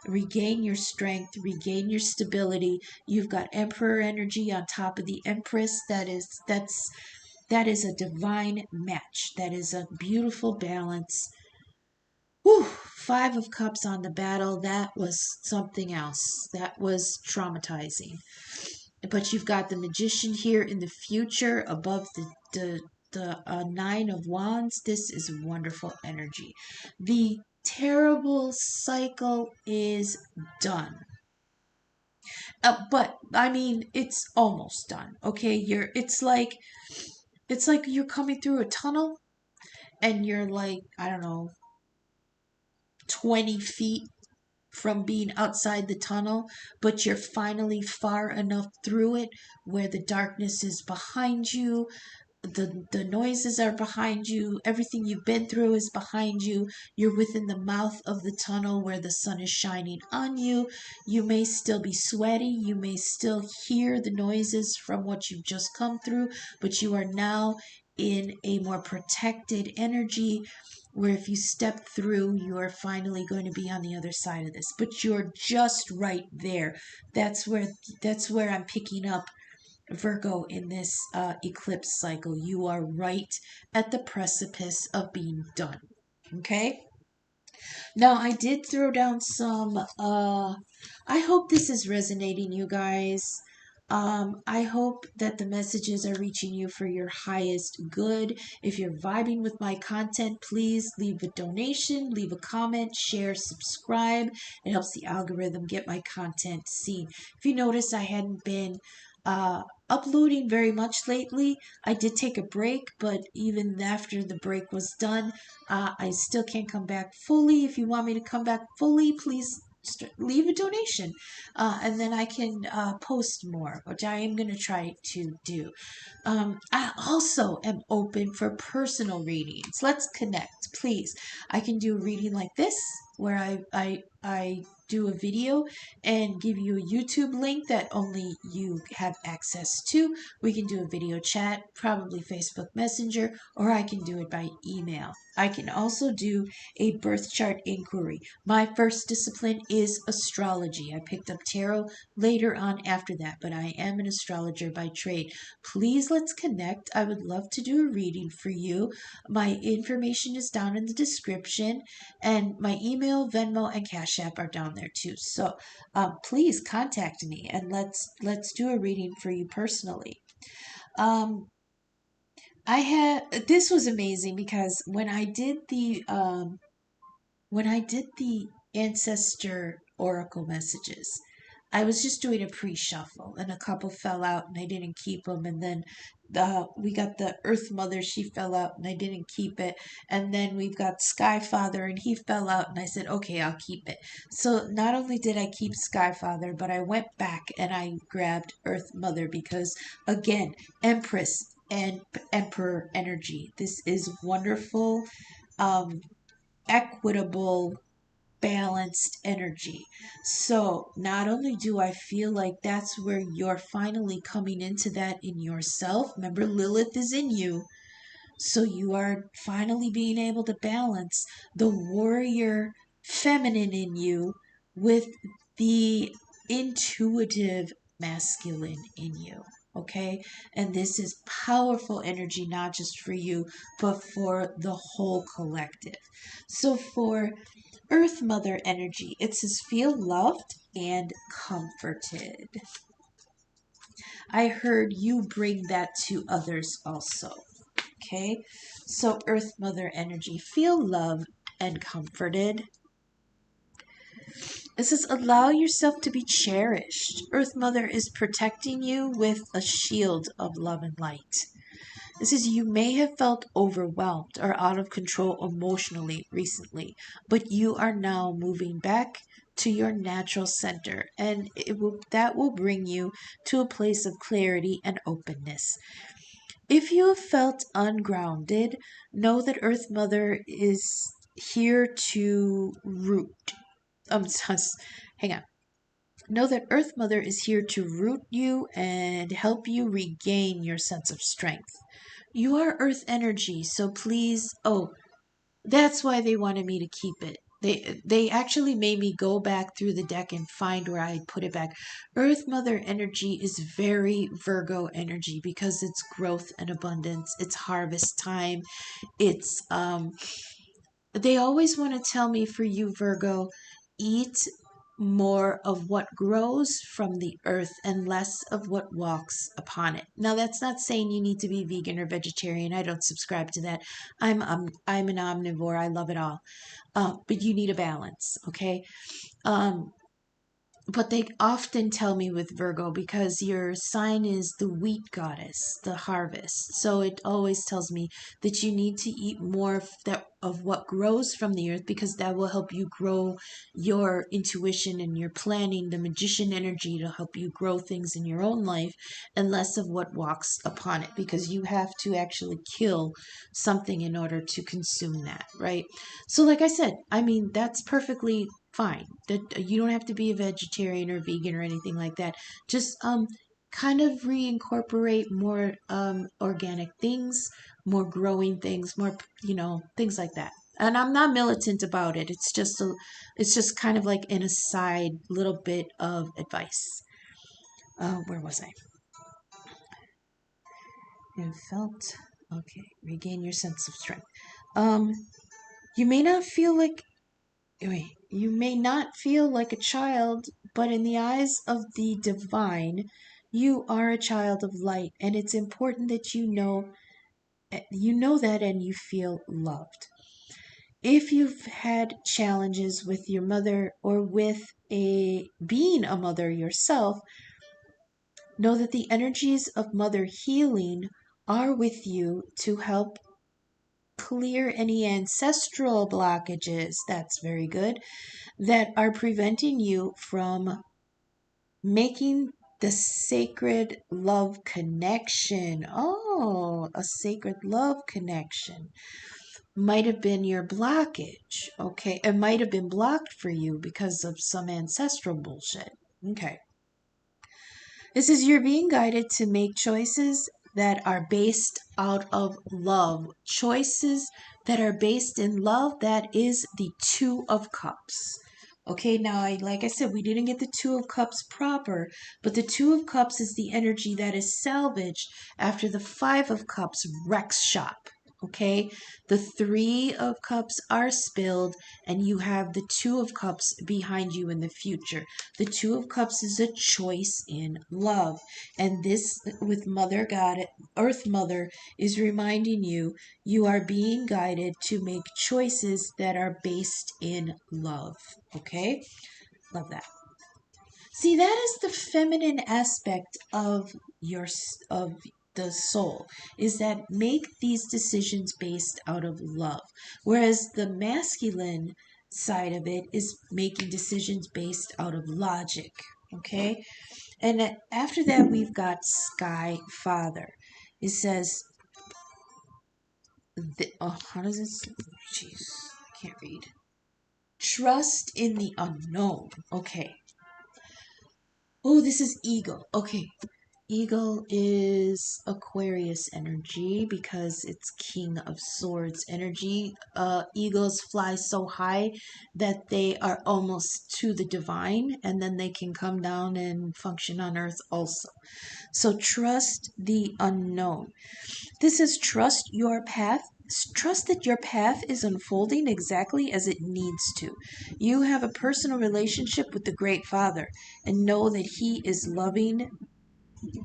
Regain your strength, regain your stability. You've got Emperor energy on top of the Empress. That is a divine match. That is a beautiful balance. Whew, Five of Cups on the battle. That was something else. That was traumatizing. But you've got the Magician here in the future above the Nine of Wands. This is wonderful energy. The terrible cycle is done. But I mean, it's almost done. Okay, it's like you're coming through a tunnel and you're like, I don't know, 20 feet from being outside the tunnel, but you're finally far enough through it where the darkness is behind you, the noises are behind you, everything you've been through is behind you. You're within the mouth of the tunnel where the sun is shining on you. You may still be sweaty, you may still hear the noises from what you've just come through, but you are now in a more protected energy where if you step through, you are finally going to be on the other side of this. But you're just right there. That's where I'm picking up Virgo in this eclipse cycle. You are right at the precipice of being done. Okay? Now, I did throw down some. I hope this is resonating, you guys. I hope that the messages are reaching you for your highest good. If you're vibing with my content, please leave a donation, leave a comment, share, subscribe. It helps the algorithm get my content seen. If you notice, I hadn't been uploading very much lately. I did take a break, but even after the break was done, I still can't come back fully. If you want me to come back fully, please leave a donation, and then I can post more, which I am going to try to do. I also am open for personal readings. Let's connect, please. I can do a reading like this, where I do a video and give you a YouTube link that only you have access to. We can do a video chat, probably Facebook Messenger, or I can do it by email. I can also do a birth chart inquiry. My first discipline is astrology. I picked up tarot later on after that, but I am an astrologer by trade. Please let's connect. I would love to do a reading for you. My information is down in the description, and my email, Venmo, and Cash App are down there too. So please contact me and let's do a reading for you personally. I had this was amazing because when I did the ancestor oracle messages, I was just doing a pre-shuffle, and a couple fell out, and I didn't keep them. And then we got the Earth Mother; she fell out, and I didn't keep it. And then we've got Sky Father, and he fell out, and I said, "Okay, I'll keep it." So not only did I keep Sky Father, but I went back and I grabbed Earth Mother because, again, Empress and Emperor energy. This is wonderful, um, equitable, balanced energy. So not only do I feel like that's where you're finally coming into that in yourself. Remember, Lilith is in you. So you are finally being able to balance the warrior feminine in you with the intuitive masculine in you. Okay? And this is powerful energy, not just for you, but for the whole collective. So for Earth Mother energy, it says feel loved and comforted. I heard you bring that to others also. Okay, so Earth Mother energy, feel love and comforted. It says allow yourself to be cherished. Earth Mother is protecting you with a shield of love and light. It says you may have felt overwhelmed or out of control emotionally recently, but you are now moving back to your natural center, and that will bring you to a place of clarity and openness. If you have felt ungrounded, know that Earth Mother is here to root. Hang on. Know that Earth Mother is here to root you and help you regain your sense of strength. You are Earth energy, so please. Oh, that's why they wanted me to keep it. They actually made me go back through the deck and find where I put it back. Earth Mother energy is very Virgo energy because it's growth and abundance. It's harvest time. It's they always want to tell me, for you, Virgo, eat more of what grows from the earth and less of what walks upon it. Now, that's not saying you need to be vegan or vegetarian. I don't subscribe to that. I'm an omnivore. I love it all. But you need a balance, okay? Um, but they often tell me with Virgo, because your sign is the wheat goddess, the harvest. So it always tells me that you need to eat more of what grows from the earth, because that will help you grow your intuition and your planning, the magician energy, to help you grow things in your own life, and less of what walks upon it, because you have to actually kill something in order to consume that, right? So like I said, I mean, that's perfectly fine. That you don't have to be a vegetarian or vegan or anything like that. Just kind of reincorporate more organic things, more growing things, more, things like that. And I'm not militant about it. It's just kind of like an aside little bit of advice. Where was I? And felt okay. Regain your sense of strength. Um, you may not feel like Wait, you may not feel like a child, but in the eyes of the divine, you are a child of light, and it's important that you know that, and you feel loved. If you've had challenges with your mother, or with a being a mother yourself, know that the energies of mother healing are with you to help clear any ancestral blockages. That's very good, that are preventing you from making the sacred love connection. Oh, a sacred love connection might have been your blockage. Okay, it might have been blocked for you because of some ancestral bullshit. Okay. This is you're being guided to make choices that are based out of love. Choices that are based in love. That is the Two of Cups. Okay, now like I said, we didn't get the Two of Cups proper, but the Two of Cups is the energy that is salvaged after the Five of Cups wrecks shop. Okay, the Three of Cups are spilled, and you have the Two of Cups behind you in the future. The Two of Cups is a choice in love. And this, with Mother God, Earth Mother, is reminding you you are being guided to make choices that are based in love. Okay? Love that. See, that is the feminine aspect of of the soul, is that make these decisions based out of love, whereas the masculine side of it is making decisions based out of logic. Okay, and after that we've got Sky Father. It says, how does it? Jeez, I can't read. Trust in the unknown. Okay. Oh, this is Eagle. Okay. Eagle is Aquarius energy because it's King of Swords energy. Eagles fly so high that they are almost to the divine, and then they can come down and function on Earth also. So trust the unknown. This is trust your path. Trust that your path is unfolding exactly as it needs to. You have a personal relationship with the Great Father, and know that He is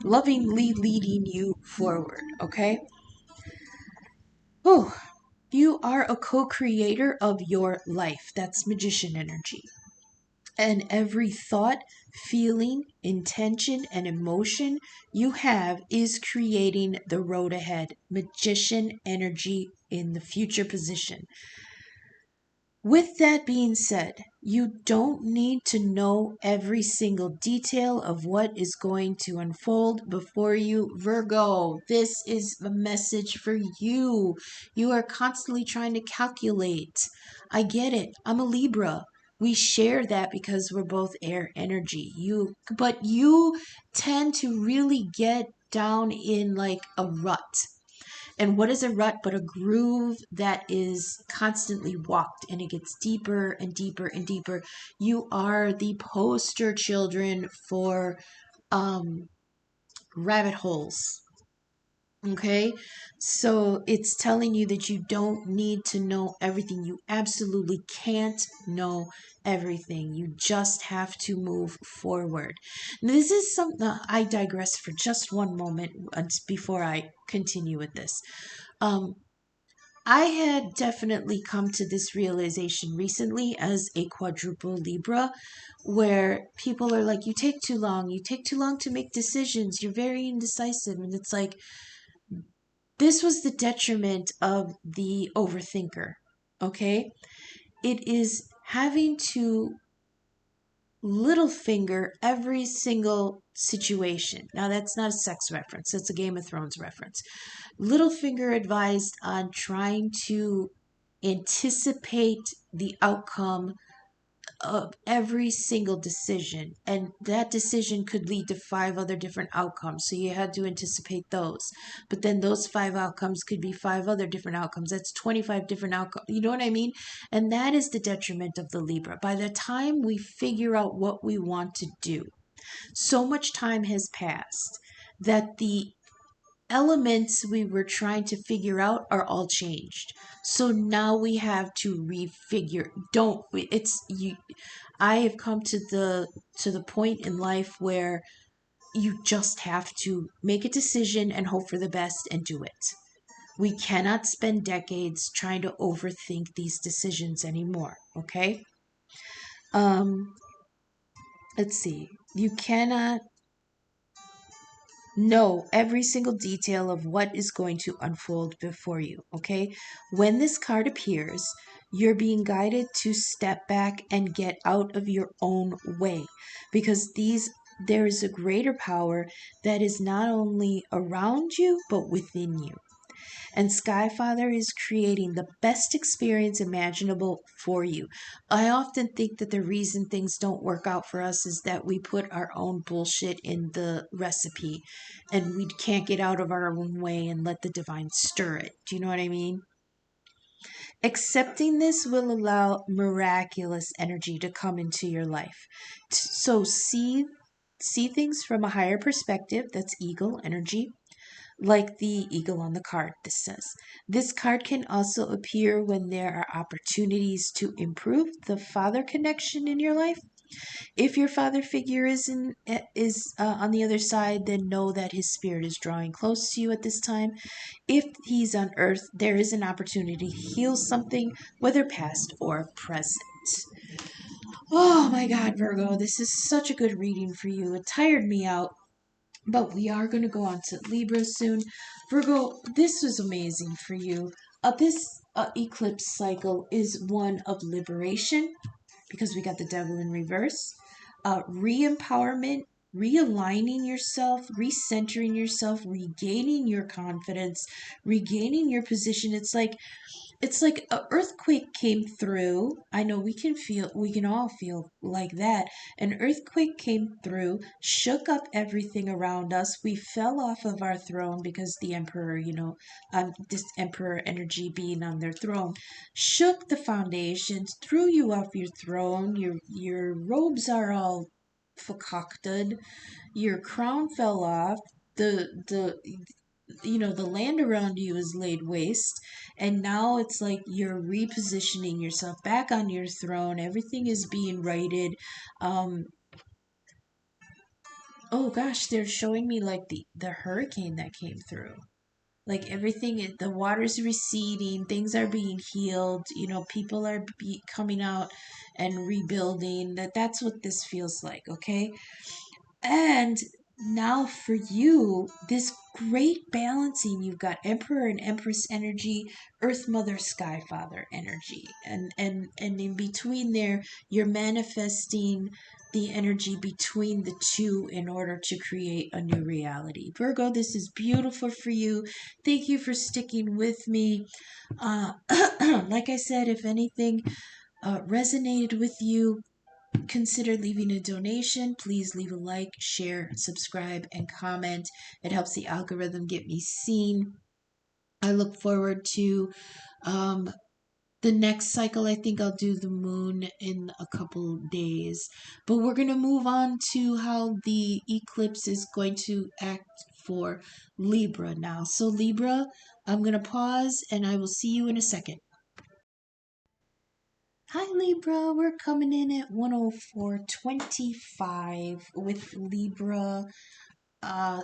lovingly leading you forward. Okay? Oh, you are a co-creator of your life. That's magician energy. And every thought, feeling, intention, and emotion you have is creating the road ahead. Magician energy in the future position. With that being said, you don't need to know every single detail of what is going to unfold before you, Virgo. This is a message for you. You are constantly trying to calculate. I get it. I'm a Libra. We share that because we're both air energy. But you tend to really get down in like a rut. And what is a rut but a groove that is constantly walked, and it gets deeper and deeper and deeper? You are the poster children for rabbit holes. Okay, so it's telling you that you don't need to know everything. You absolutely can't know everything. You just have to move forward. This is something I digress for just one moment before I continue with this. Um, I had definitely come to this realization recently as a quadruple Libra, where people are like, you take too long to make decisions, you're very indecisive. And it's like, this was the detriment of the overthinker. Okay, it is having to little finger every single situation. Now that's not a sex reference, that's a Game of Thrones reference. Littlefinger advised on trying to anticipate the outcome of every single decision, and that decision could lead to five other different outcomes, so you had to anticipate those. But then those five outcomes could be five other different outcomes. That's 25 different outcomes, you know what I mean? And that is the detriment of the Libra. By the time we figure out what we want to do, so much time has passed that the elements we were trying to figure out are all changed. So now we have to refigure. Don't it's you I have come to the point in life where you just have to make a decision and hope for the best and do it. We cannot spend decades trying to overthink these decisions anymore, okay? Um let's see. You cannot know every single detail of what is going to unfold before you, okay? When this card appears, you're being guided to step back and get out of your own way, because there is a greater power that is not only around you but within you. And Skyfather is creating the best experience imaginable for you. I often think that the reason things don't work out for us is that we put our own bullshit in the recipe and we can't get out of our own way and let the divine stir it. Do you know what I mean? Accepting this will allow miraculous energy to come into your life. So see things from a higher perspective. That's eagle energy, like the eagle on the card. This says this card can also appear when there are opportunities to improve the father connection in your life. If your father figure is on the other side, then know that his spirit is drawing close to you at this time. If he's on earth, there is an opportunity to heal something, whether past or present. Oh my God, Virgo, this is such a good reading for you. It tired me out, but we are going to go on to Libra soon. Virgo, this was amazing for you. This eclipse cycle is one of liberation, because we got the devil in reverse, re-empowerment, realigning yourself, recentering yourself, regaining your confidence, regaining your position. It's like an earthquake came through. I know we can all feel like that. An earthquake came through, shook up everything around us. We fell off of our throne because the emperor, this emperor energy being on their throne, shook the foundations, threw you off your throne. Your robes are all fakakted. Your crown fell off. The land around you is laid waste, and now it's like you're repositioning yourself back on your throne. Everything is being righted. um oh gosh, they're showing me like the hurricane that came through. Like the water's receding, things are being healed, people are coming out and rebuilding. That's what this feels like, okay? And now for you, this great balancing, you've got Emperor and Empress energy, Earth Mother, Sky Father energy. And in between there, you're manifesting the energy between the two in order to create a new reality. Virgo, this is beautiful for you. Thank you for sticking with me. Like I said, if anything resonated with you, consider leaving a donation. Please leave a like, share, subscribe, and comment. It helps the algorithm get me seen. I look forward to um, the next cycle. I think I'll do the moon in a couple days. But we're going to move on to how the eclipse is going to act for Libra now. So Libra, I'm going to pause and I will see you in a second. Hi Libra, we're coming in at 104.25 with Libra.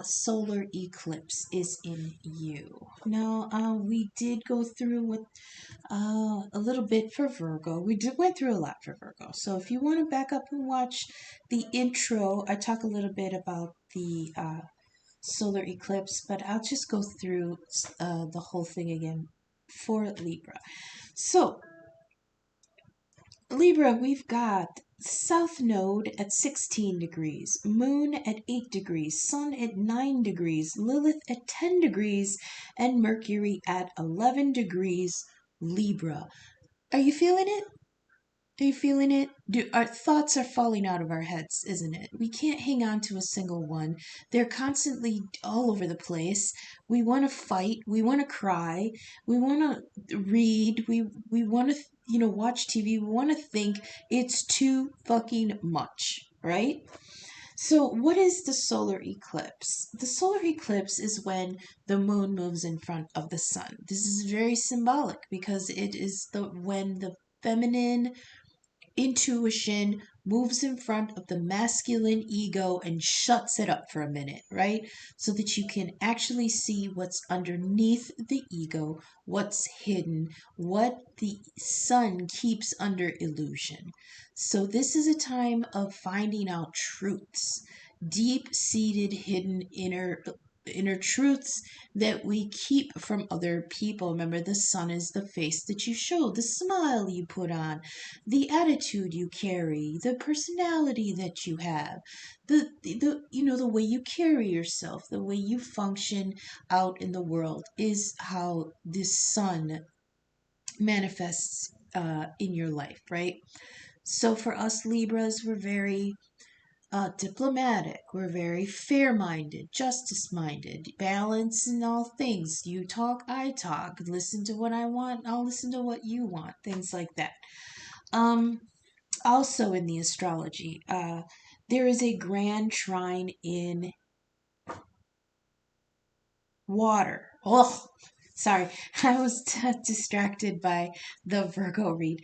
Solar eclipse is in you. Now, we did go through with a little bit for Virgo. Went through a lot for Virgo. So if you want to back up and watch the intro, I talk a little bit about the solar eclipse, but I'll just go through the whole thing again for Libra. So Libra, we've got South Node at 16 degrees, Moon at 8 degrees, Sun at 9 degrees, Lilith at 10 degrees, and Mercury at 11 degrees, Libra. Are you feeling it? Are you feeling it? Our thoughts are falling out of our heads, isn't it? We can't hang on to a single one. They're constantly all over the place. We want to fight. We want to cry. We want to read. We want to, watch TV. We want to think. It's too fucking much, right? So, what is the solar eclipse? The solar eclipse is when the moon moves in front of the sun. This is very symbolic because it is when the feminine intuition moves in front of the masculine ego and shuts it up for a minute, right? So that you can actually see what's underneath the ego, what's hidden, what the sun keeps under illusion. So this is a time of finding out truths, deep-seated, hidden inner truths that we keep from other people. Remember, the sun is the face that you show, the smile you put on, the attitude you carry, the personality that you have, the way you carry yourself, the way you function out in the world is how this sun manifests in your life, right? So for us Libras, we're very diplomatic. We're very fair minded, justice minded, balance in all things. You talk, I talk. Listen to what I want, I'll listen to what you want. Things like that. Also in the astrology, there is a grand trine in water. Oh, sorry, I was distracted by the Virgo read.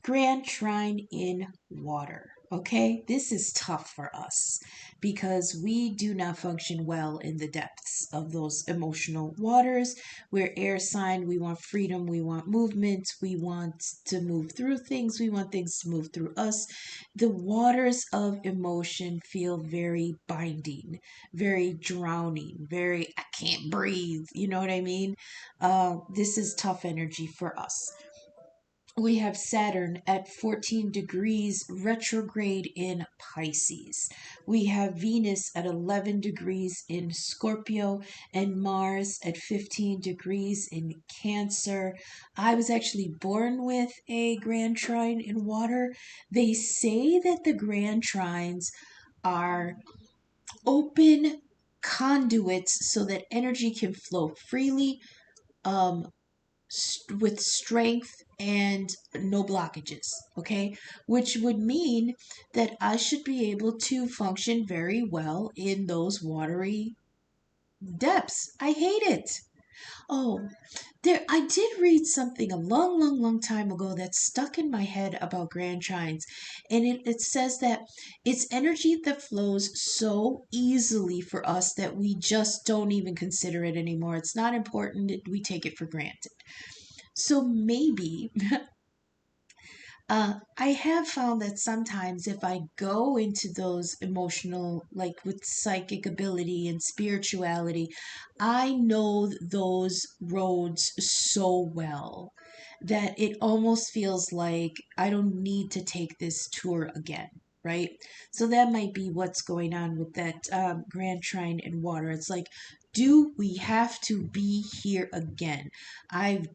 Grand trine in water. Okay, this is tough for us because we do not function well in the depths of those emotional waters. We're air sign, we want freedom, we want movement, we want to move through things, we want things to move through us. The waters of emotion feel very binding, very drowning, very, I can't breathe, you know what I mean? This is tough energy for us. We have Saturn at 14 degrees retrograde in Pisces. We have Venus at 11 degrees in Scorpio and Mars at 15 degrees in Cancer. I was actually born with a grand trine in water. They say that the grand trines are open conduits so that energy can flow freely, um, with strength and no blockages, okay? Which would mean that I should be able to function very well in those watery depths. I hate it. Oh, I did read something a long, long, long time ago that stuck in my head about grand trines, and it says that it's energy that flows so easily for us that we just don't even consider it anymore. It's not important. We take it for granted. So maybe I have found that sometimes if I go into those emotional, like with psychic ability and spirituality, I know those roads so well that it almost feels like I don't need to take this tour again. Right? So that might be what's going on with that Grand Trine in water. It's like, do we have to be here again? I've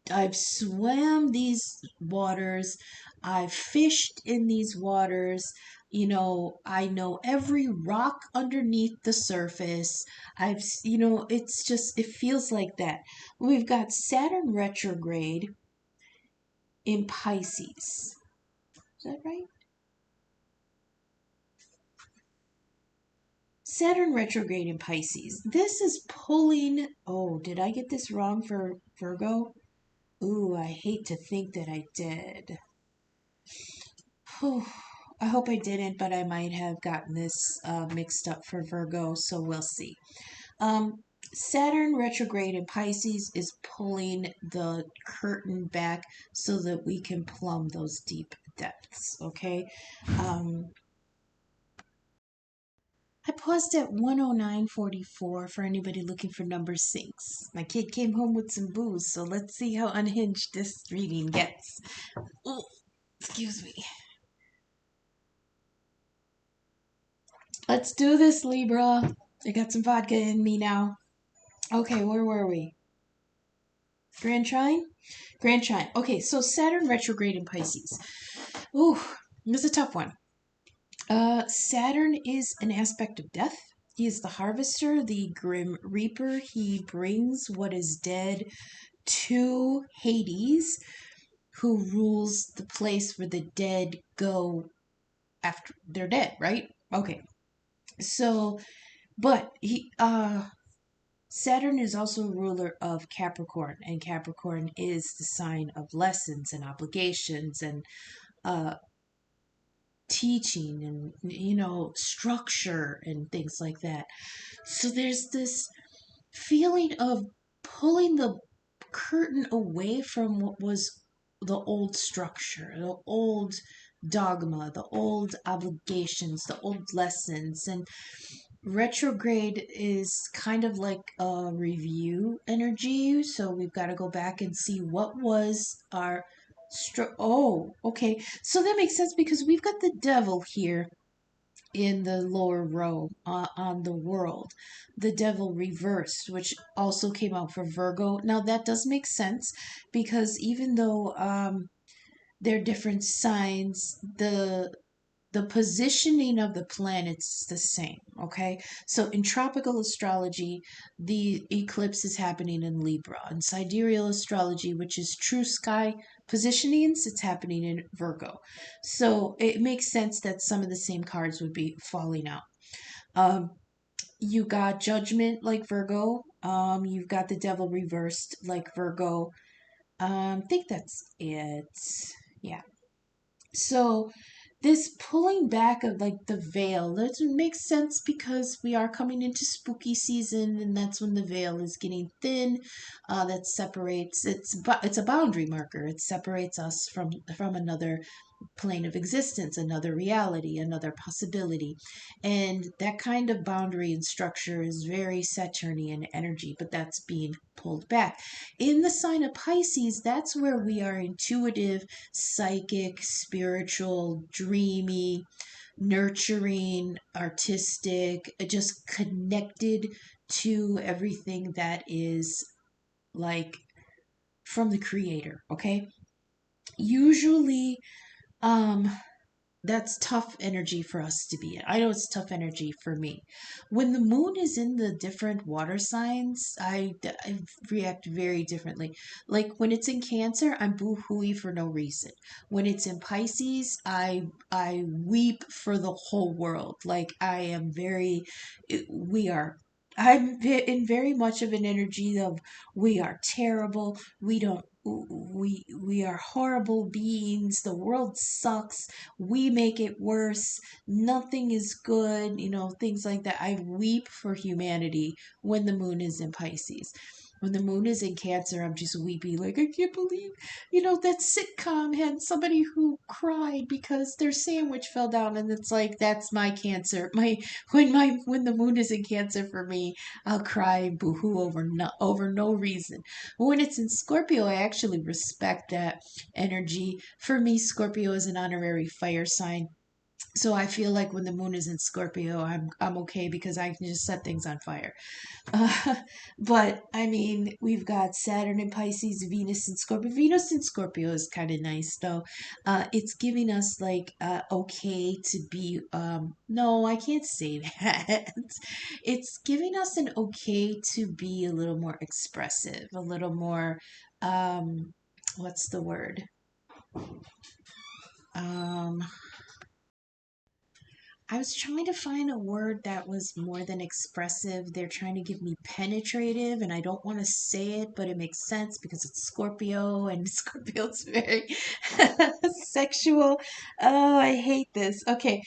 I've swam these waters. I've fished in these waters. I know every rock underneath the surface. It feels like that. We've got Saturn retrograde in Pisces. Is that right? Saturn retrograde in Pisces. This is pulling. Oh, did I get this wrong for Virgo? Ooh, I hate to think that I did. Whew. I hope I didn't, but I might have gotten this mixed up for Virgo, so we'll see. Um, Saturn retrograde in Pisces is pulling the curtain back so that we can plumb those deep depths, okay? Um, I paused at 109.44 for anybody looking for number 6. My kid came home with some booze, so let's see how unhinged this reading gets. Oh, excuse me. Let's do this, Libra. I got some vodka in me now. Okay, where were we? Grand Trine? Grand Trine. Okay, so Saturn retrograde in Pisces. Ooh, this is a tough one. Saturn is an aspect of death. He is the harvester, the grim reaper. He brings what is dead to Hades, who rules the place where the dead go after they're dead, right? Okay. So, but Saturn is also ruler of Capricorn, and Capricorn is the sign of lessons and obligations and uh teaching and structure and things like that. So there's this feeling of pulling the curtain away from what was the old structure, the old dogma, the old obligations, the old lessons. And retrograde is kind of like a review energy. So we've got to go back and see what was our. Oh, okay. So that makes sense because we've got the devil here in the lower row on the world. The devil reversed, which also came out for Virgo. Now that does make sense because even though they're different signs, the positioning of the planets is the same, okay? So in tropical astrology, the eclipse is happening in Libra. In sidereal astrology, which is true sky positionings, it's happening in Virgo. So it makes sense that some of the same cards would be falling out. Um, you got judgment like Virgo. You've got the devil reversed like Virgo. I think that's it. Yeah. So this pulling back of like the veil, that makes sense because we are coming into spooky season, and that's when the veil is getting thin. That separates. It's a boundary marker. It separates us from another plane of existence, another reality, another possibility. And that kind of boundary and structure is very Saturnian energy, but that's being pulled back. In the sign of Pisces, that's where we are intuitive, psychic, spiritual, dreamy, nurturing, artistic, just connected to everything that is like from the creator, okay? Usually, um, that's tough energy for us to be in. I know it's tough energy for me. When the moon is in the different water signs, I react very differently. Like when it's in Cancer, I'm boo-hooey for no reason. When it's in Pisces, I weep for the whole world. Like I am very, we are. In very much of an energy of we are terrible. We are horrible beings. The world sucks. We make it worse. Nothing is good, things like that. I weep for humanity when the moon is in Pisces. When the moon is in Cancer, I'm just weepy. Like, I can't believe, that sitcom had somebody who cried because their sandwich fell down. And it's like, that's my Cancer. When the moon is in Cancer for me, I'll cry boohoo over no reason. But when it's in Scorpio, I actually respect that energy. For me, Scorpio is an honorary fire sign. So I feel like when the moon is in Scorpio, I'm okay because I can just set things on fire. Uh, but I mean, we've got Saturn in Pisces, Venus in Scorpio. Venus in Scorpio is kind of nice though. It's giving us like okay to be. No, I can't say that. It's giving us an okay to be a little more expressive, a little more. What's the word? Um, I was trying to find a word that was more than expressive. They're trying to give me penetrative, and I don't want to say it, but it makes sense because it's Scorpio, and Scorpio's very sexual. Oh, I hate this. Okay,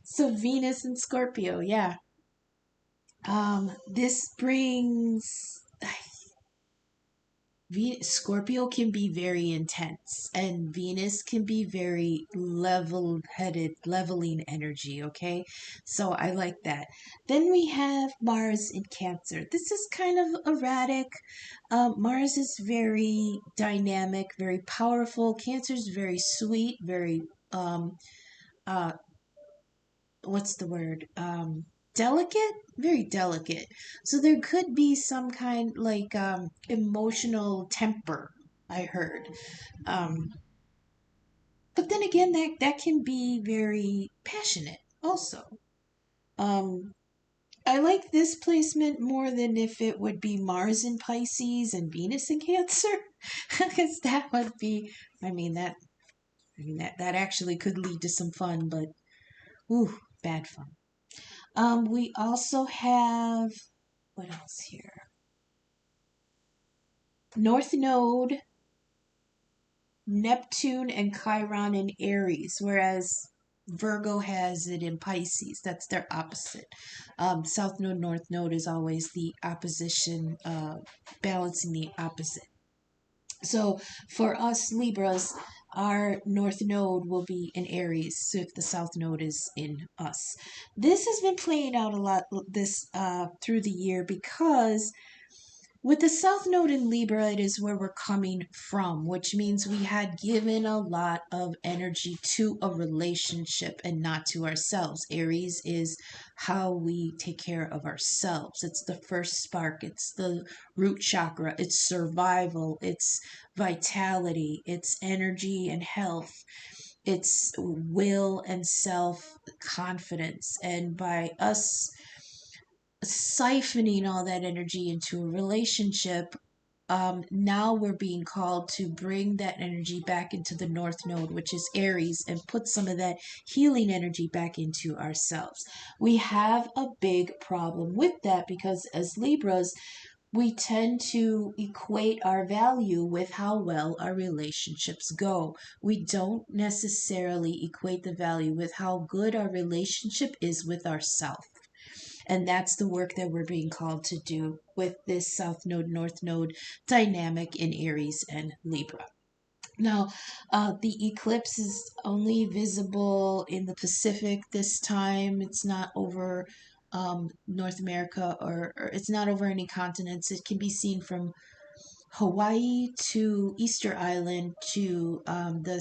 so Venus and Scorpio, yeah. This brings Scorpio can be very intense, and Venus can be very level-headed, leveling energy, okay? So I like that. Then we have Mars in Cancer. This is kind of erratic. Mars is very dynamic, very powerful. Cancer is very sweet, very uh, what's the word? Delicate, very delicate. So there could be some kind like emotional temper, I heard. Um, but then again, that can be very passionate also. Um, I like this placement more than if it would be Mars in Pisces and Venus in Cancer, because that would be. I mean that. that actually could lead to some fun, but ooh, bad fun. We also have what else here? North Node, Neptune, and Chiron in Aries, whereas Virgo has it in Pisces. That's their opposite. South Node, North Node is always the opposition, balancing the opposite. So for us Libras, our North Node will be in Aries, so if the South Node is in us. This has been playing out a lot this through the year because with the South Node in Libra, it is where we're coming from, which means we had given a lot of energy to a relationship and not to ourselves. Aries is how we take care of ourselves. It's the first spark, it's the root chakra, it's survival, it's vitality, it's energy and health. It's will and self confidence. And by us siphoning all that energy into a relationship, now we're being called to bring that energy back into the North Node, which is Aries, and put some of that healing energy back into ourselves. We have a big problem with that because as Libras, we tend to equate our value with how well our relationships go. We don't necessarily equate the value with how good our relationship is with ourselves. And that's the work that we're being called to do with this South Node, North Node dynamic in Aries and Libra. Now, the eclipse is only visible in the Pacific this time. It's not over North America or it's not over any continents. It can be seen from Hawaii to Easter Island to the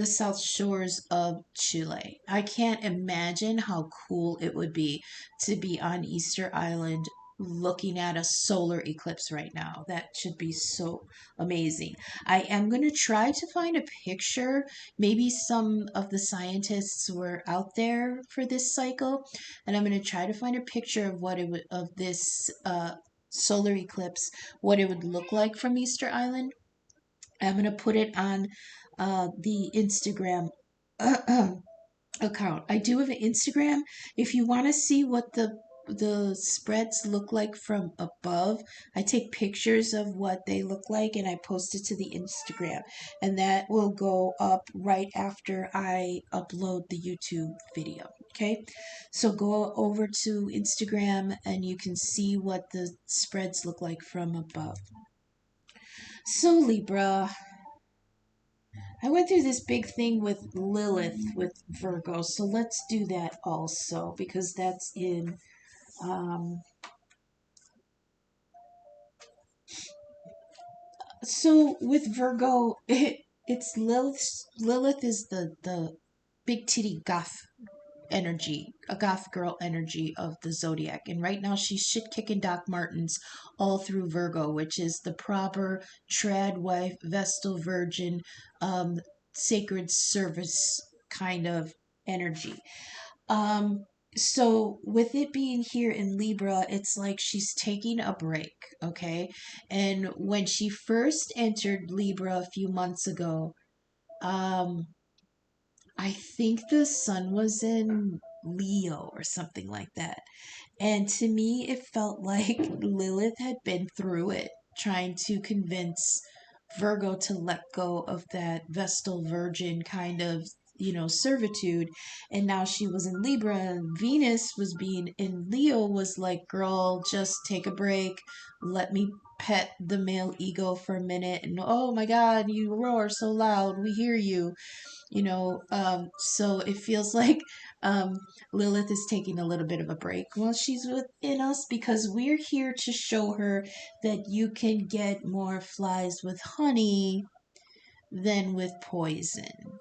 south shores of Chile. I can't imagine how cool it would be to be on Easter Island looking at a solar eclipse right now. That should be so amazing. I am going to try to find a picture. Maybe some of the scientists were out there for this cycle, and I'm going to try to find a picture of what it would of this solar eclipse, what it would look like from Easter Island. I'm going to put it on the Instagram account. I do have an Instagram. If you want to see what the spreads look like from above, I take pictures of what they look like and I post it to the Instagram. And that will go up right after I upload the YouTube video. Okay? So go over to Instagram and you can see what the spreads look like from above. So Libra, I went through this big thing with Lilith with Virgo, so let's do that also because that's in. So with Virgo, it's Lilith. Lilith is the big titty goth energy, a goth girl energy of the zodiac. And right now she's shit kicking Doc Martens all through Virgo, which is the proper trad wife, Vestal Virgin, um, sacred service kind of energy. Um, so with it being here in Libra, it's like she's taking a break, okay? And when she first entered Libra a few months ago, um, I think the sun was in Leo or something like that. And to me, it felt like Lilith had been through it, trying to convince Virgo to let go of that Vestal Virgin kind of, servitude. And now she was in Libra, and Venus was being in Leo, was like, girl, just take a break. Let me pet the male ego for a minute. And oh my God, you roar so loud. We hear you. So it feels like um, Lilith is taking a little bit of a break while she's within us, because we're here to show her that you can get more flies with honey than with poison.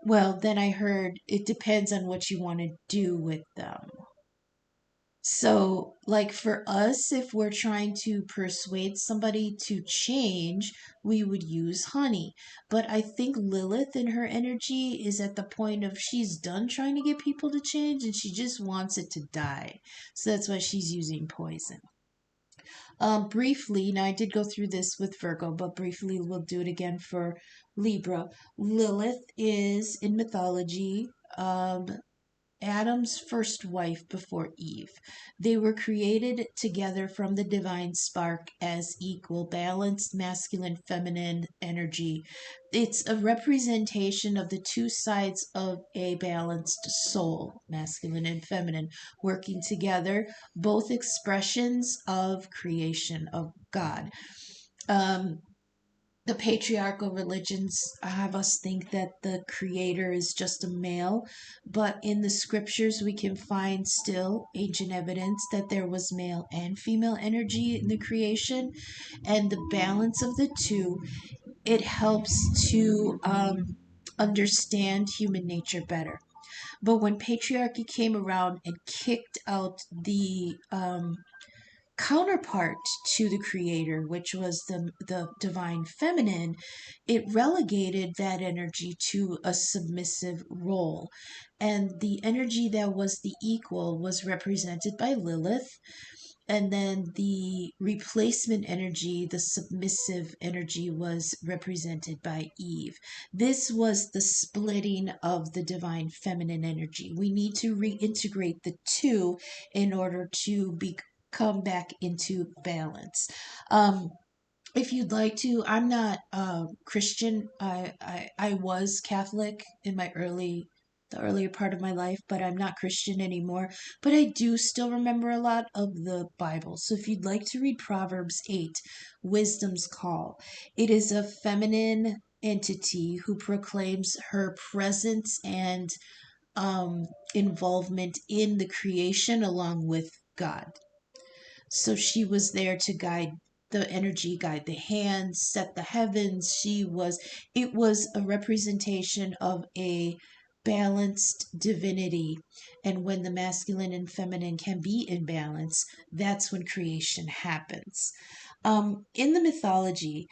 Well, then I heard it depends on what you want to do with them. So, like for us, if we're trying to persuade somebody to change, we would use honey. But I think Lilith in her energy is at the point of she's done trying to get people to change and she just wants it to die. So that's why she's using poison. Briefly, now I did go through this with Virgo, but briefly we'll do it again for Libra. Lilith is in mythology. Adam's first wife before Eve. They were created together from the divine spark as equal, balanced masculine feminine energy. It's a representation of the two sides of a balanced soul, masculine and feminine, working together, both expressions of creation of God. Um, the patriarchal religions have us think that the creator is just a male, but in the scriptures we can find still ancient evidence that there was male and female energy in the creation, and the balance of the two, it helps to understand human nature better. But when patriarchy came around and kicked out the counterpart to the creator, which was the divine feminine, it relegated that energy to a submissive role. And the energy that was the equal was represented by Lilith. And then the replacement energy, the submissive energy, was represented by Eve. This was the splitting of the divine feminine energy. We need to reintegrate the two in order to come back into balance. If you'd like to, I'm not Christian. I was Catholic in the earlier part of my life, but I'm not Christian anymore. But I do still remember a lot of the Bible. So if you'd like to read Proverbs 8, Wisdom's Call, it is a feminine entity who proclaims her presence and involvement in the creation along with God. So she was there to guide the energy, guide the hands, set the heavens. It was a representation of a balanced divinity. And when the masculine and feminine can be in balance, that's when creation happens. In the mythology,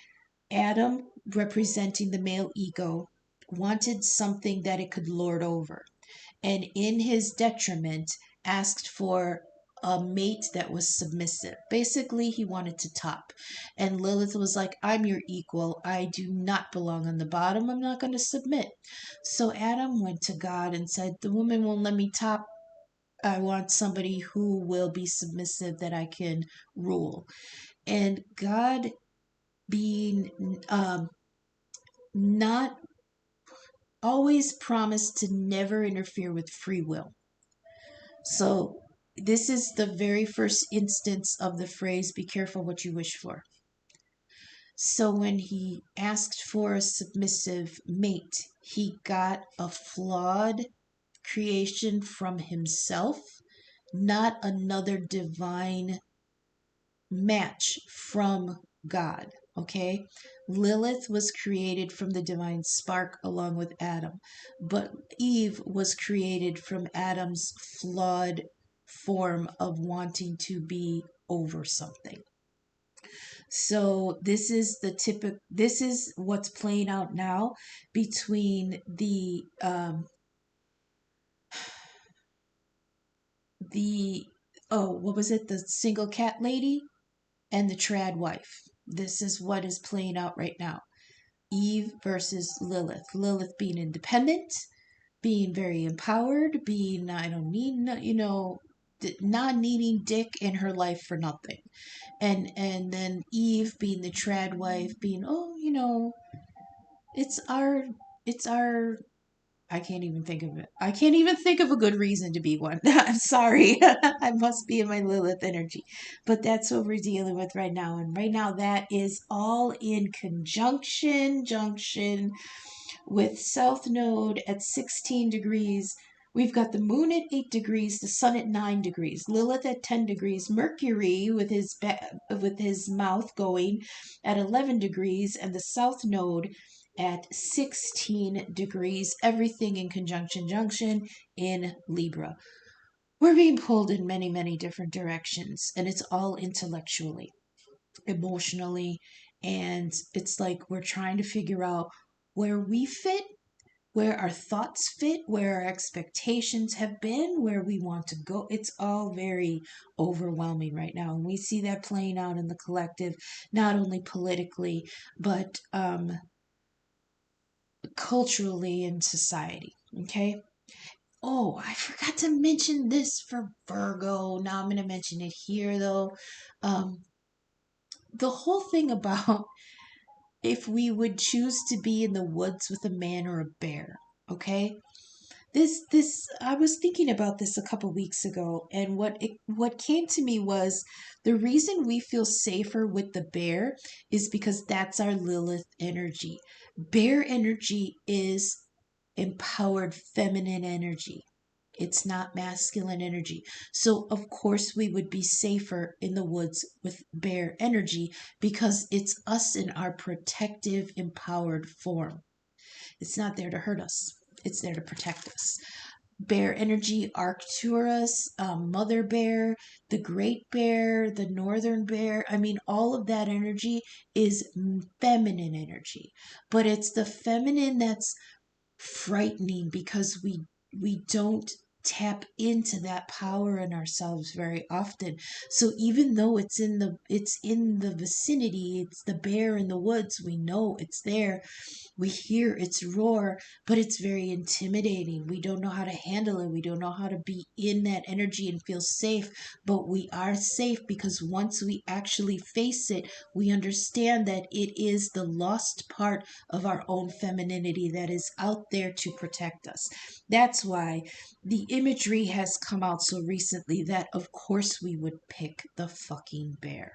Adam, representing the male ego, wanted something that it could lord over, and in his detriment asked for a mate that was submissive. Basically, he wanted to top. And Lilith was like, I'm your equal. I do not belong on the bottom. I'm not going to submit. So Adam went to God and said, the woman won't let me top. I want somebody who will be submissive that I can rule. And God, being not always promised to never interfere with free will. So, this is the very first instance of the phrase, be careful what you wish for. So, when he asked for a submissive mate, he got a flawed creation from himself, not another divine match from God. Okay? Lilith was created from the divine spark along with Adam, but Eve was created from Adam's flawed form of wanting to be over something. So this is what's playing out now between the what was it, the single cat lady and the trad wife. This is what is playing out right now. Eve versus Lilith. Lilith being independent, being very empowered, being, I don't need, not needing dick in her life for nothing. And then Eve being the trad wife, being, oh, it's our, it's our, I can't even think of it. I can't even think of a good reason to be one. I'm sorry. I must be in my Lilith energy. But that's what we're dealing with right now. And right now, that is all in junction with South Node at 16 degrees. We've got the moon at 8 degrees, the sun at 9 degrees, Lilith at 10 degrees, Mercury with his mouth going at 11 degrees, and the South Node at 16 degrees. Everything in junction in Libra. We're being pulled in many, many different directions, and it's all intellectually, emotionally, and it's like we're trying to figure out where we fit, where our thoughts fit, where our expectations have been, where we want to go. It's all very overwhelming right now. And we see that playing out in the collective, not only politically, but culturally in society. Okay. Oh, I forgot to mention this for Virgo. Now I'm going to mention it here, though. Um, the whole thing about if we would choose to be in the woods with a man or a bear. Okay. This I was thinking about this a couple weeks ago, and what came to me was the reason we feel safer with the bear is because that's our Lilith energy. Bear energy is empowered feminine energy. It's not masculine energy. So of course we would be safer in the woods with bear energy because it's us in our protective empowered form. It's not there to hurt us. It's there to protect us. Bear energy, Arcturus, Mother Bear, the Great Bear, the Northern Bear. I mean, all of that energy is feminine energy, but it's the feminine that's frightening because we don't tap into that power in ourselves very often. So even though it's in the vicinity, it's the bear in the woods, we know it's there, we hear its roar, but it's very intimidating. We don't know how to handle it. We don't know how to be in that energy and feel safe. But we are safe because once we actually face it, we understand that it is the lost part of our own femininity that is out there to protect us. That's why the imagery has come out so recently that, of course, we would pick the fucking bear.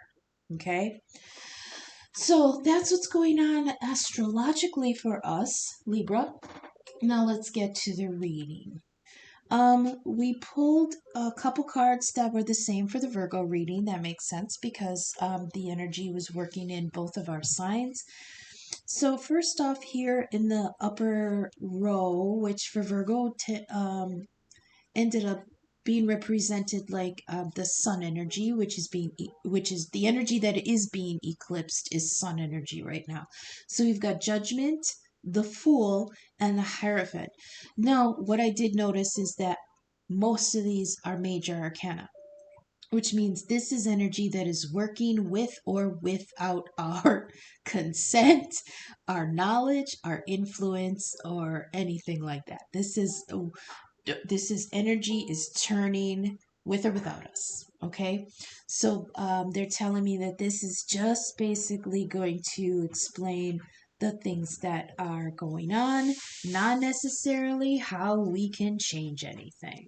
Okay? So that's what's going on astrologically for us, Libra. Now let's get to the reading. We pulled a couple cards that were the same for the Virgo reading. That makes sense because the energy was working in both of our signs. So first off, here in the upper row, which for Virgo ended up being represented like the sun energy, which is the energy that is being eclipsed, is sun energy right now. So we've got judgment, the fool, and the hierophant. Now what I did notice is that most of these are major arcana, which means this is energy that is working with or without our consent, our knowledge, our influence, or anything like that. This is energy is turning with or without us. Okay, so they're telling me that this is just basically going to explain the things that are going on, not necessarily how we can change anything.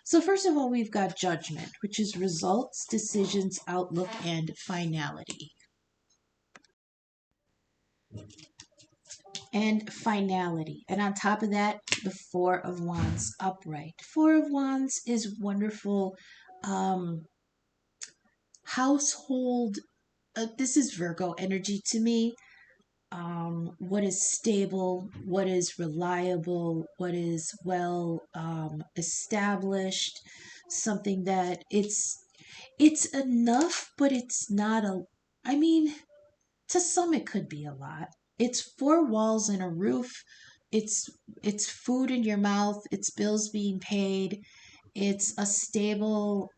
So first of all, we've got judgment, which is results, decisions, outlook, and finality. And on top of that, the Four of Wands upright. Four of Wands is wonderful household. This is Virgo energy to me. What is stable, what is reliable, what is well established, something that it's enough, but it's not a. I mean, to some it could be a lot. It's four walls and a roof. It's it's food in your mouth. It's bills being paid. It's a stable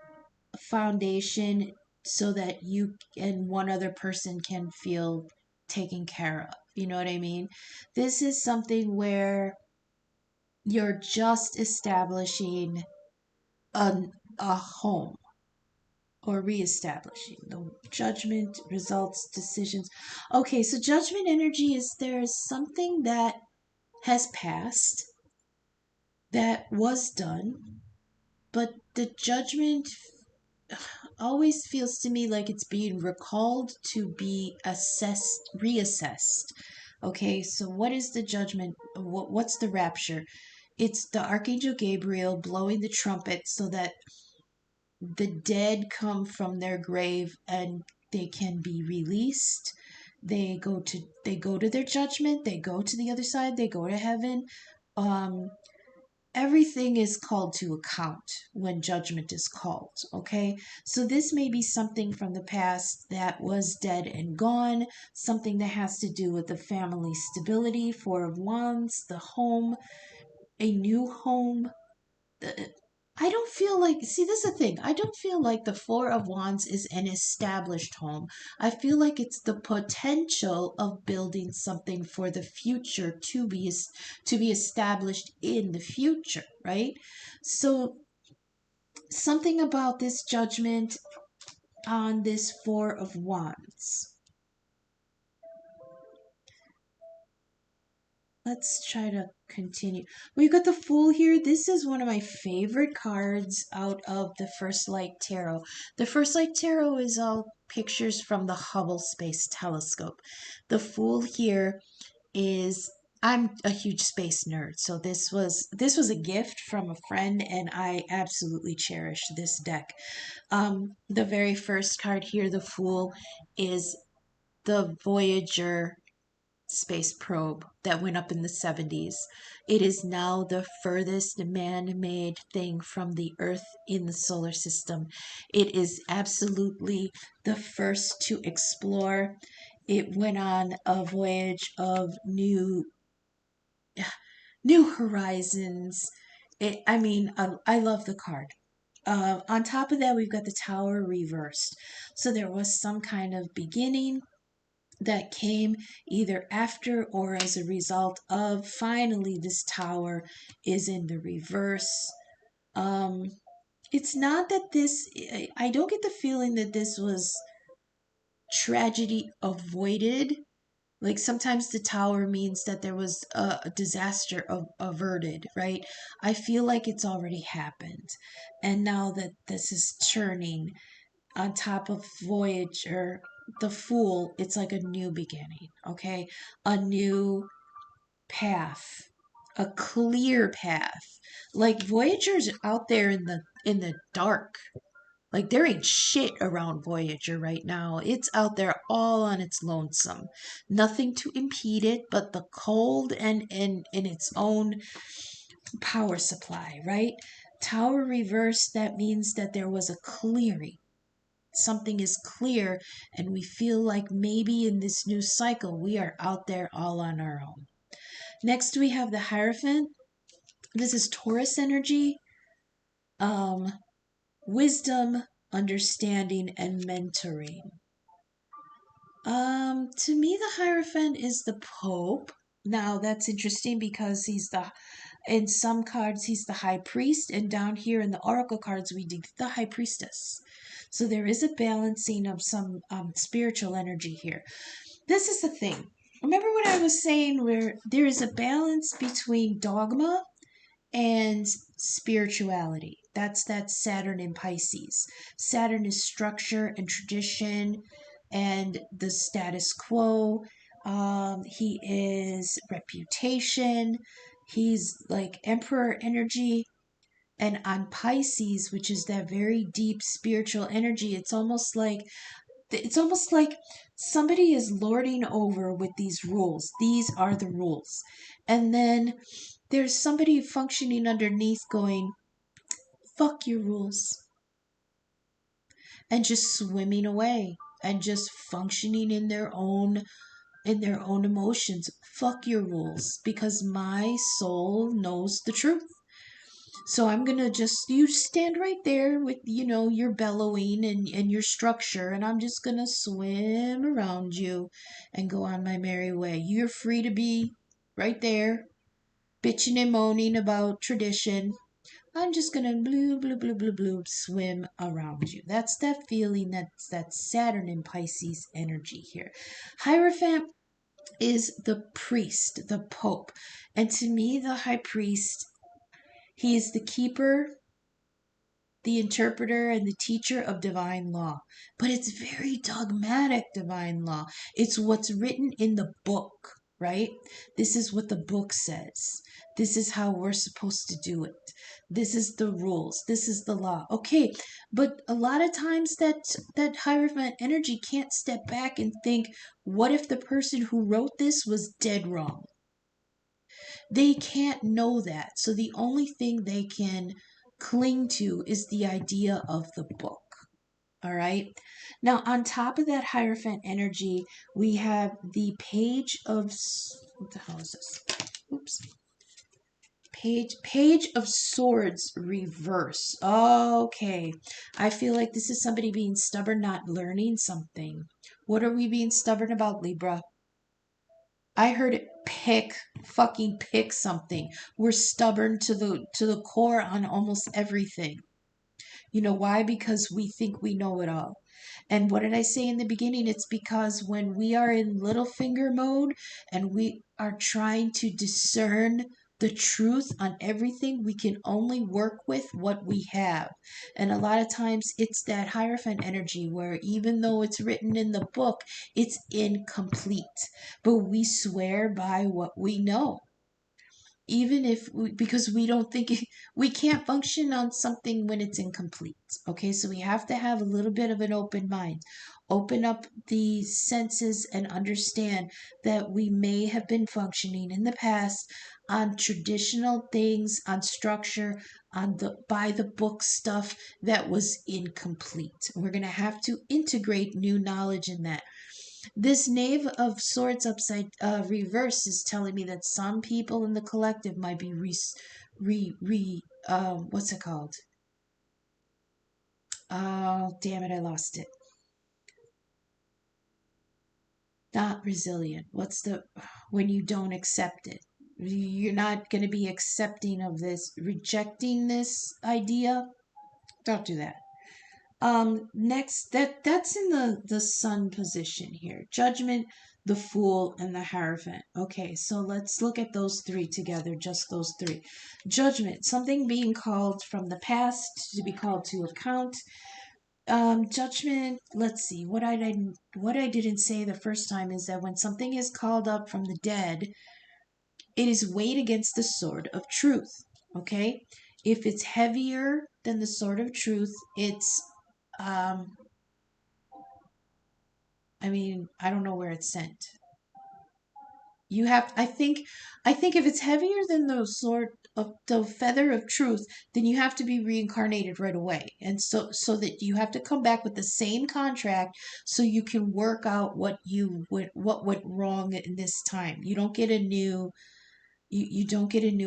foundation so that you and one other person can feel taken care of. You know what I mean? This is something where you're just establishing a, a home or reestablishing the judgment, results, decisions. Okay, so judgment energy is there's something that has passed that was done, but the judgment always feels to me like it's being recalled to be assessed, reassessed. Okay, so what is the judgment? What's the rapture? It's the Archangel Gabriel blowing the trumpet so that the dead come from their grave and they can be released. They go to their judgment, they go to the other side, they go to heaven. Um, Everything is called to account when judgment is called, okay? So this may be something from the past that was dead and gone, something that has to do with the family stability, Four of Wands, the home, a new home. I don't feel like, see, this is the thing. I don't feel like the Four of Wands is an established home. I feel like it's the potential of building something for the future to be established in the future, right? So something about this judgment on this Four of Wands. Let's try to continue. We've got the Fool here. This is one of my favorite cards out of the First Light Tarot. The First Light Tarot is all pictures from the Hubble Space Telescope. The Fool here is, I'm a huge space nerd, so this was a gift from a friend, and I absolutely cherish this deck. The very first card here, the Fool, is the Voyager space probe that went up in the 70s. It is now the furthest man made thing from the Earth in the solar system. It is absolutely the first to explore. It went on a voyage of new horizons. I love the card. On top of that, we've got the Tower reversed. So there was some kind of beginning that came either after or as a result of finally this tower is in the reverse. um it's not that this, I don't get the feeling that this was tragedy avoided. Like sometimes the tower means that there was a disaster averted, right? I feel like it's already happened, and now that this is turning on top of Voyager, the Fool, it's like a new beginning, okay? A new path, a clear path. Like Voyager's out there in the dark. Like there ain't shit around Voyager right now. It's out there all on its lonesome. Nothing to impede it but the cold and in its own power supply, right? Tower reverse, that means that there was a clearing. Something is clear, and we feel like maybe in this new cycle we are out there all on our own. Next we have the Hierophant. This is Taurus energy, um wisdom, understanding, and mentoring. To me the Hierophant is the Pope. Now that's interesting because in some cards he's the High Priest, and down here in the Oracle cards we do the High Priestess. So there is a balancing of some spiritual energy here. This is the thing. Remember what I was saying, where there is a balance between dogma and spirituality. That's Saturn in Pisces. Saturn is structure and tradition and the status quo. He is reputation. He's like emperor energy. And on Pisces, which is that very deep spiritual energy, it's almost like somebody is lording over with these rules. These are the rules. And then there's somebody functioning underneath going, fuck your rules. And just swimming away and just functioning in their own emotions. Fuck your rules, because my soul knows the truth. So I'm gonna just, you stand right there with, your bellowing and your structure, and I'm just gonna swim around you and go on my merry way. You're free to be right there, bitching and moaning about tradition. I'm just gonna blue, blue, blue, blue, blue, swim around you. That's that feeling, that's that Saturn and Pisces energy here. Hierophant is the priest, the pope. And to me, the high priest, he is the keeper, the interpreter, and the teacher of divine law. But it's very dogmatic divine law. It's what's written in the book, right? This is what the book says. This is how we're supposed to do it. This is the rules. This is the law. Okay, but a lot of times that Hierophant energy can't step back and think, what if the person who wrote this was dead wrong? They can't know that. So the only thing they can cling to is the idea of the book. All right. Now, on top of that Hierophant energy, we have the Page of, what the hell is this? Oops. Page of Swords reverse. Okay. I feel like this is somebody being stubborn, not learning something. What are we being stubborn about, Libra? I heard it, fucking pick something. We're stubborn to the core on almost everything. You know why? Because we think we know it all. And what did I say in the beginning? It's because when we are in little finger mode and we are trying to discern the truth on everything, we can only work with what we have. And a lot of times it's that Hierophant energy where even though it's written in the book, it's incomplete. But we swear by what we know, even if because we don't think we can't function on something when it's incomplete. Okay, so we have to have a little bit of an open mind, open up the senses, and understand that we may have been functioning in the past on traditional things, on structure, on the by the book stuff that was incomplete. We're going to have to integrate new knowledge in that. This Knave of Swords upside reverse is telling me that some people in the collective might be what's it called? Oh, damn it, I lost it. Not resilient. What's the when you don't accept it? You're not going to be accepting of this, rejecting this idea. Don't do that. Next, that's in the sun position here. Judgment, the Fool, and the Hierophant. Okay, so let's look at those three together, just those three. Judgment, something being called from the past to be called to account. Judgment, let's see, what I didn't say the first time is that when something is called up from the dead, it is weighed against the sword of truth. Okay? If it's heavier than the sword of truth, it's um I don't know where it's sent. You have, I think if it's heavier than the sword of the feather of truth, then you have to be reincarnated right away. And so that you have to come back with the same contract so you can work out what went wrong in this time. You don't get a new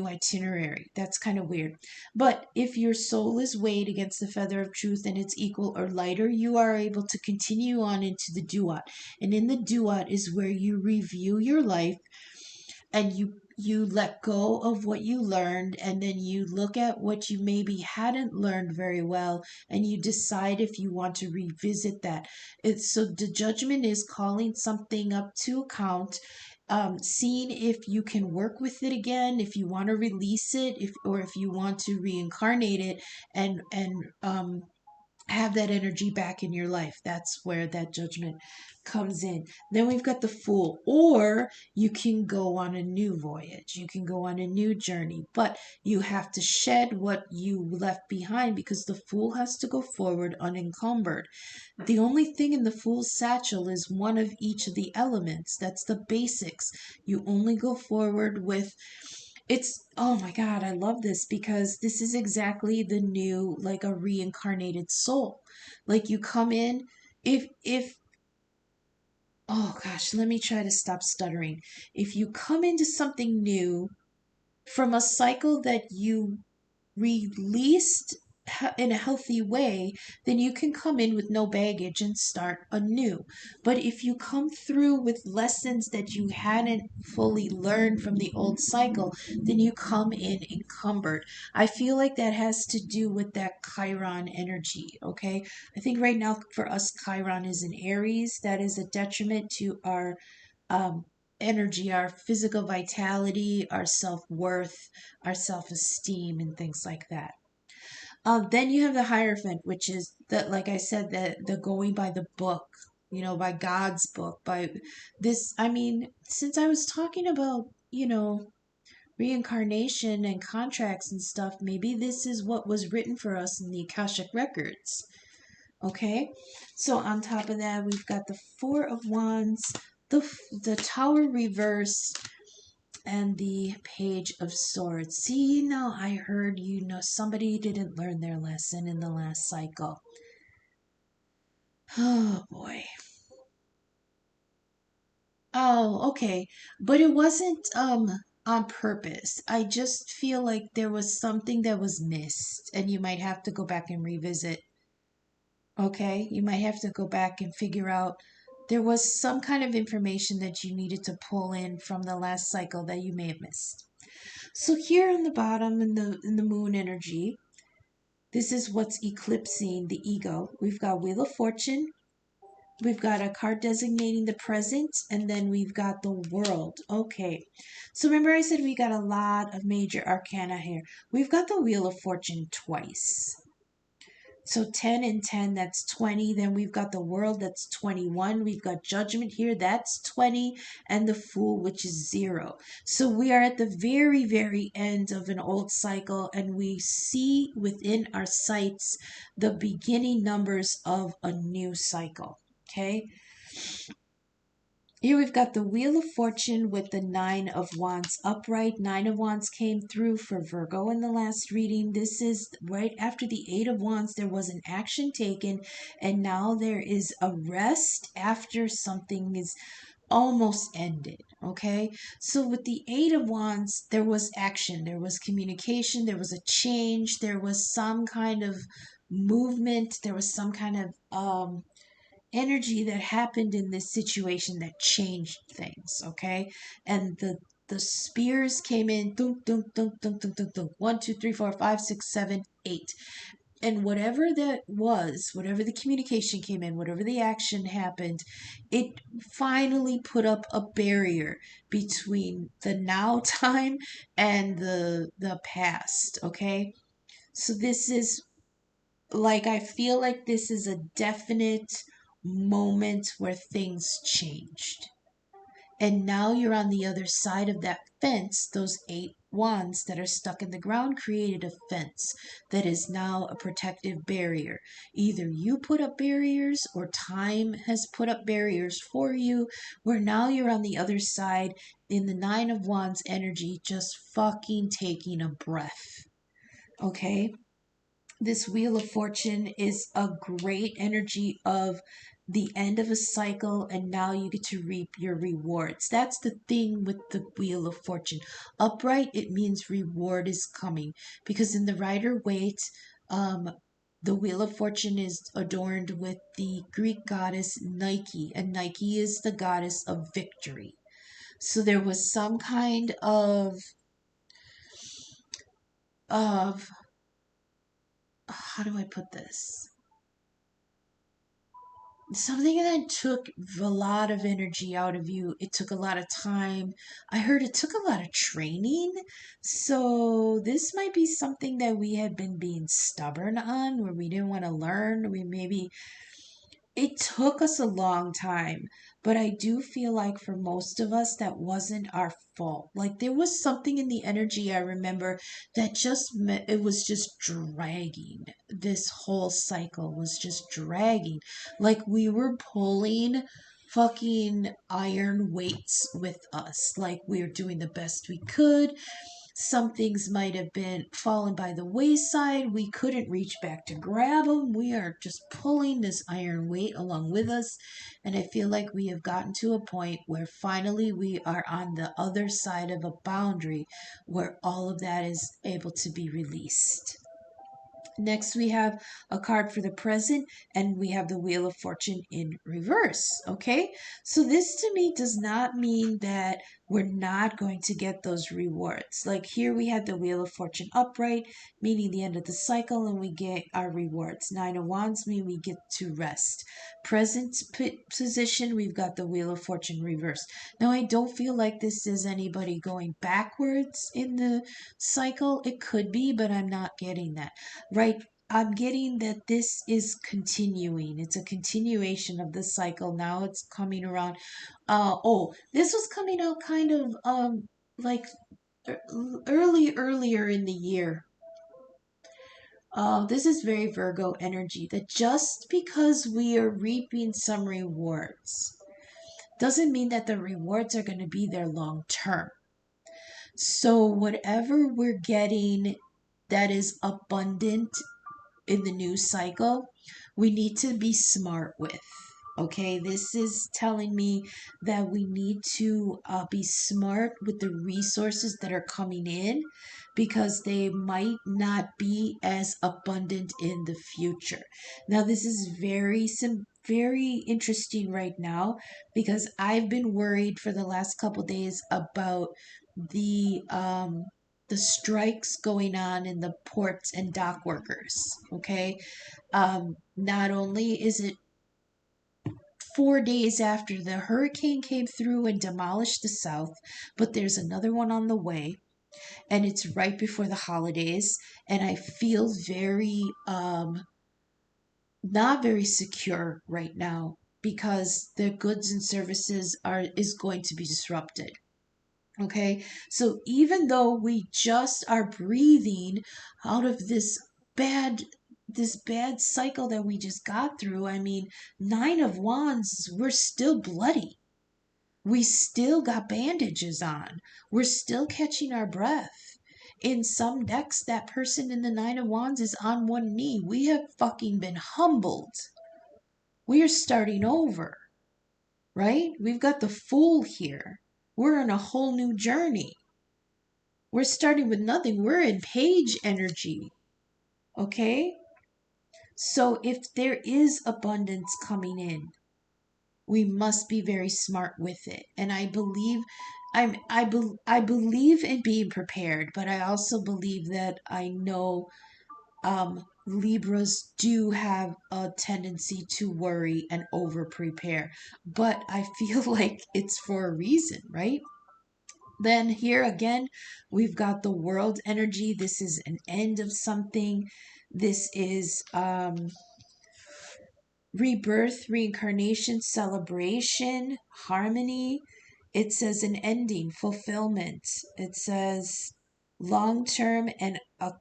itinerary. That's kind of weird. But if your soul is weighed against the feather of truth and it's equal or lighter, you are able to continue on into the duat. And in the duat is where you review your life and you let go of what you learned, and then you look at what you maybe hadn't learned very well, and you decide if you want to revisit that. It's so the judgment is calling something up to account, seeing if you can work with it again, if you want to release it, if you want to reincarnate it and have that energy back in your life. That's where that judgment comes in. Then we've got the Fool, or you can go on a new voyage. You can go on a new journey, but you have to shed what you left behind because the Fool has to go forward unencumbered. The only thing in the Fool's satchel is one of each of the elements. That's the basics. You only go forward with it's, oh my God, I love this because this is exactly the new, like a reincarnated soul. Like you come in, if oh gosh, let me try to stop stuttering. If you come into something new from a cycle that you released in a healthy way, then you can come in with no baggage and start anew. But if you come through with lessons that you hadn't fully learned from the old cycle, then you come in encumbered. I feel like that has to do with that Chiron energy, okay? I think right now for us, Chiron is in Aries. That is a detriment to our um, energy, our physical vitality, our self worth, our self esteem, and things like that. Then you have the Hierophant, which is the, like I said, the going by the book, by God's book, by this. I mean, since I was talking about, reincarnation and contracts and stuff, maybe this is what was written for us in the Akashic records. Okay, so on top of that, we've got the Four of Wands, the Tower reverse, and the Page of Swords. See, now I heard somebody didn't learn their lesson in the last cycle. Oh boy. Oh, okay. But it wasn't on purpose. I just feel like there was something that was missed, and you might have to go back and revisit. Okay? You might have to go back and figure out there was some kind of information that you needed to pull in from the last cycle that you may have missed. So here on the bottom in the moon energy, this is what's eclipsing the ego. We've got Wheel of Fortune, we've got a card designating the present, and then we've got the world. Okay. So remember I said we got a lot of major arcana here. We've got the Wheel of Fortune twice. So 10 and 10, that's 20. Then we've got the world, that's 21. We've got judgment here, that's 20. And the fool, which is 0. So we are at the very, very end of an old cycle, and we see within our sights the beginning numbers of a new cycle. Okay? Here we've got the Wheel of Fortune with the Nine of Wands upright. Nine of Wands came through for Virgo in the last reading. This is right after the Eight of Wands. There was an action taken, and now there is a rest after something is almost ended. Okay, so with the Eight of Wands, there was action, there was communication, there was a change, there was some kind of movement, there was some kind of energy that happened in this situation that changed things, okay? And the spears came in, thunk, thunk, thunk, thunk, thunk, thunk, thunk, 1, 2, 3, 4, 5, 6, 7, 8. And whatever that was, whatever the communication came in, whatever the action happened, it finally put up a barrier between the now time and the past, okay? So this is I feel like this is a definite moment where things changed. And now you're on the other side of that fence. Those 8 wands that are stuck in the ground created a fence that is now a protective barrier. Either you put up barriers or time has put up barriers for you, where now you're on the other side in the Nine of Wands energy, just fucking taking a breath. Okay? This Wheel of Fortune is a great energy of the end of a cycle, and now you get to reap your rewards. That's the thing with the Wheel of Fortune. Upright, it means reward is coming, because in the Rider-Waite, the Wheel of Fortune is adorned with the Greek goddess Nike, and Nike is the goddess of victory. So there was some kind of how do I put this? Something that took a lot of energy out of you. It took a lot of time. I heard it took a lot of training. So this might be something that we had been being stubborn on, where we didn't want to learn. We maybe it took us a long time, but I do feel like for most of us, that wasn't our fault. Like there was something in the energy I remember that it was just dragging. This whole cycle was just dragging. Like we were pulling fucking iron weights with us. Like we were doing the best we could. Some things might have been fallen by the wayside. We couldn't reach back to grab them. We are just pulling this iron weight along with us. And I feel like we have gotten to a point where finally we are on the other side of a boundary where all of that is able to be released. Next, we have a card for the present, and we have the Wheel of Fortune in reverse. Okay, so this to me does not mean that we're not going to get those rewards. Like here, we had the Wheel of Fortune upright, meaning the end of the cycle, and we get our rewards. Nine of Wands mean we get to rest. Present position, we've got the Wheel of Fortune reverse. Now, I don't feel like this is anybody going backwards in the cycle. It could be, but I'm not getting that. Right, I'm getting that this is continuing. It's a continuation of the cycle. Now it's coming around. Oh, this was coming out kind of like earlier in the year. This is very Virgo energy, that just because we are reaping some rewards doesn't mean that the rewards are going to be there long term. So whatever we're getting that is abundant in the news cycle, we need to be smart with. Okay, this is telling me that we need to be smart with the resources that are coming in, because they might not be as abundant in the future. Now, this is very interesting right now, because I've been worried for the last couple days about the strikes going on in the ports and dock workers. Okay, not only is it 4 days after the hurricane came through and demolished the South, but there's another one on the way, and it's right before the holidays, and I feel very not very secure right now, because the goods and services is going to be disrupted. Okay, so even though we just are breathing out of this bad cycle that we just got through, I mean, Nine of Wands, we're still bloody. We still got bandages on. We're still catching our breath. In some decks, that person in the Nine of Wands is on one knee. We have fucking been humbled. We are starting over, right? We've got the Fool here. We're on a whole new journey. We're starting with nothing. We're in page energy. Okay? So if there is abundance coming in, we must be very smart with it. And I believe I believe in being prepared, but I also believe that I know Libras do have a tendency to worry and over prepare. But I feel like it's for a reason, right? Then here again, we've got the world energy. This is an end of something. This is rebirth, reincarnation, celebration, harmony. It says an ending, fulfillment. It says long-term and a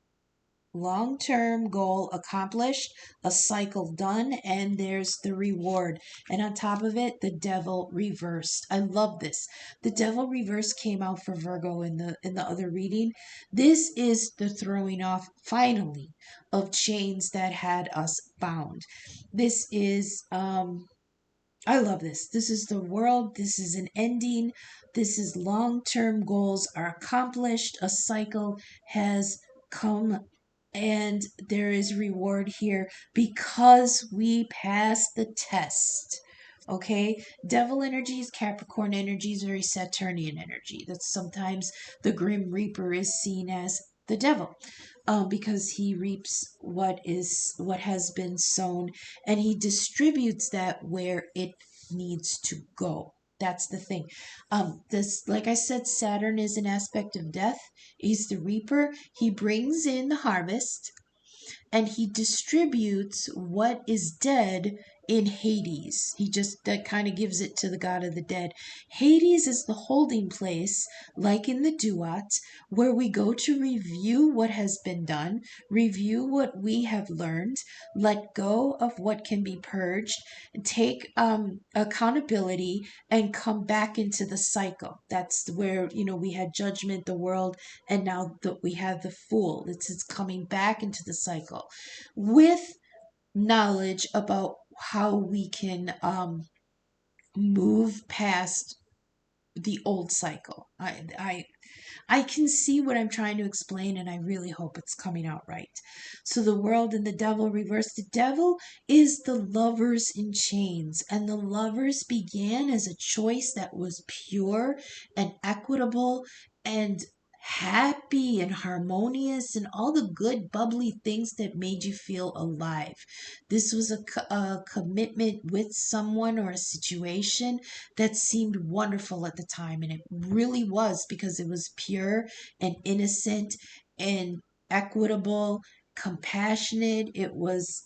long-term goal accomplished, a cycle done, and there's the reward. And on top of it, the devil reversed. I love this. The devil reversed came out for Virgo in the other reading. This is the throwing off finally of chains that had us bound. This is I love this. This is the world. This is an ending. This is long-term goals are accomplished. A cycle has come, and there is reward here because we passed the test. Okay, devil energy is Capricorn energy, is very Saturnian energy. That's sometimes the Grim Reaper is seen as the devil, because he reaps what has been sown, and he distributes that where it needs to go. That's the thing. This, like I said, Saturn is an aspect of death. He's the reaper. He brings in the harvest, and he distributes what is dead in Hades. He just that kind of gives it to the god of the dead. Hades is the holding place, like in the Duat, where we go to review what has been done, review what we have learned, let go of what can be purged, take accountability, and come back into the cycle. That's where we had judgment, the world, and now that we have the fool. It's coming back into the cycle with knowledge about how we can move past the old cycle. I can see what I'm trying to explain, and I really hope it's coming out right. So, the world and the devil reversed. The devil is the lovers in chains, and the lovers began as a choice that was pure and equitable and happy and harmonious and all the good bubbly things that made you feel alive. This was a commitment with someone or a situation that seemed wonderful at the time, and it really was, because it was pure and innocent and equitable, compassionate. It was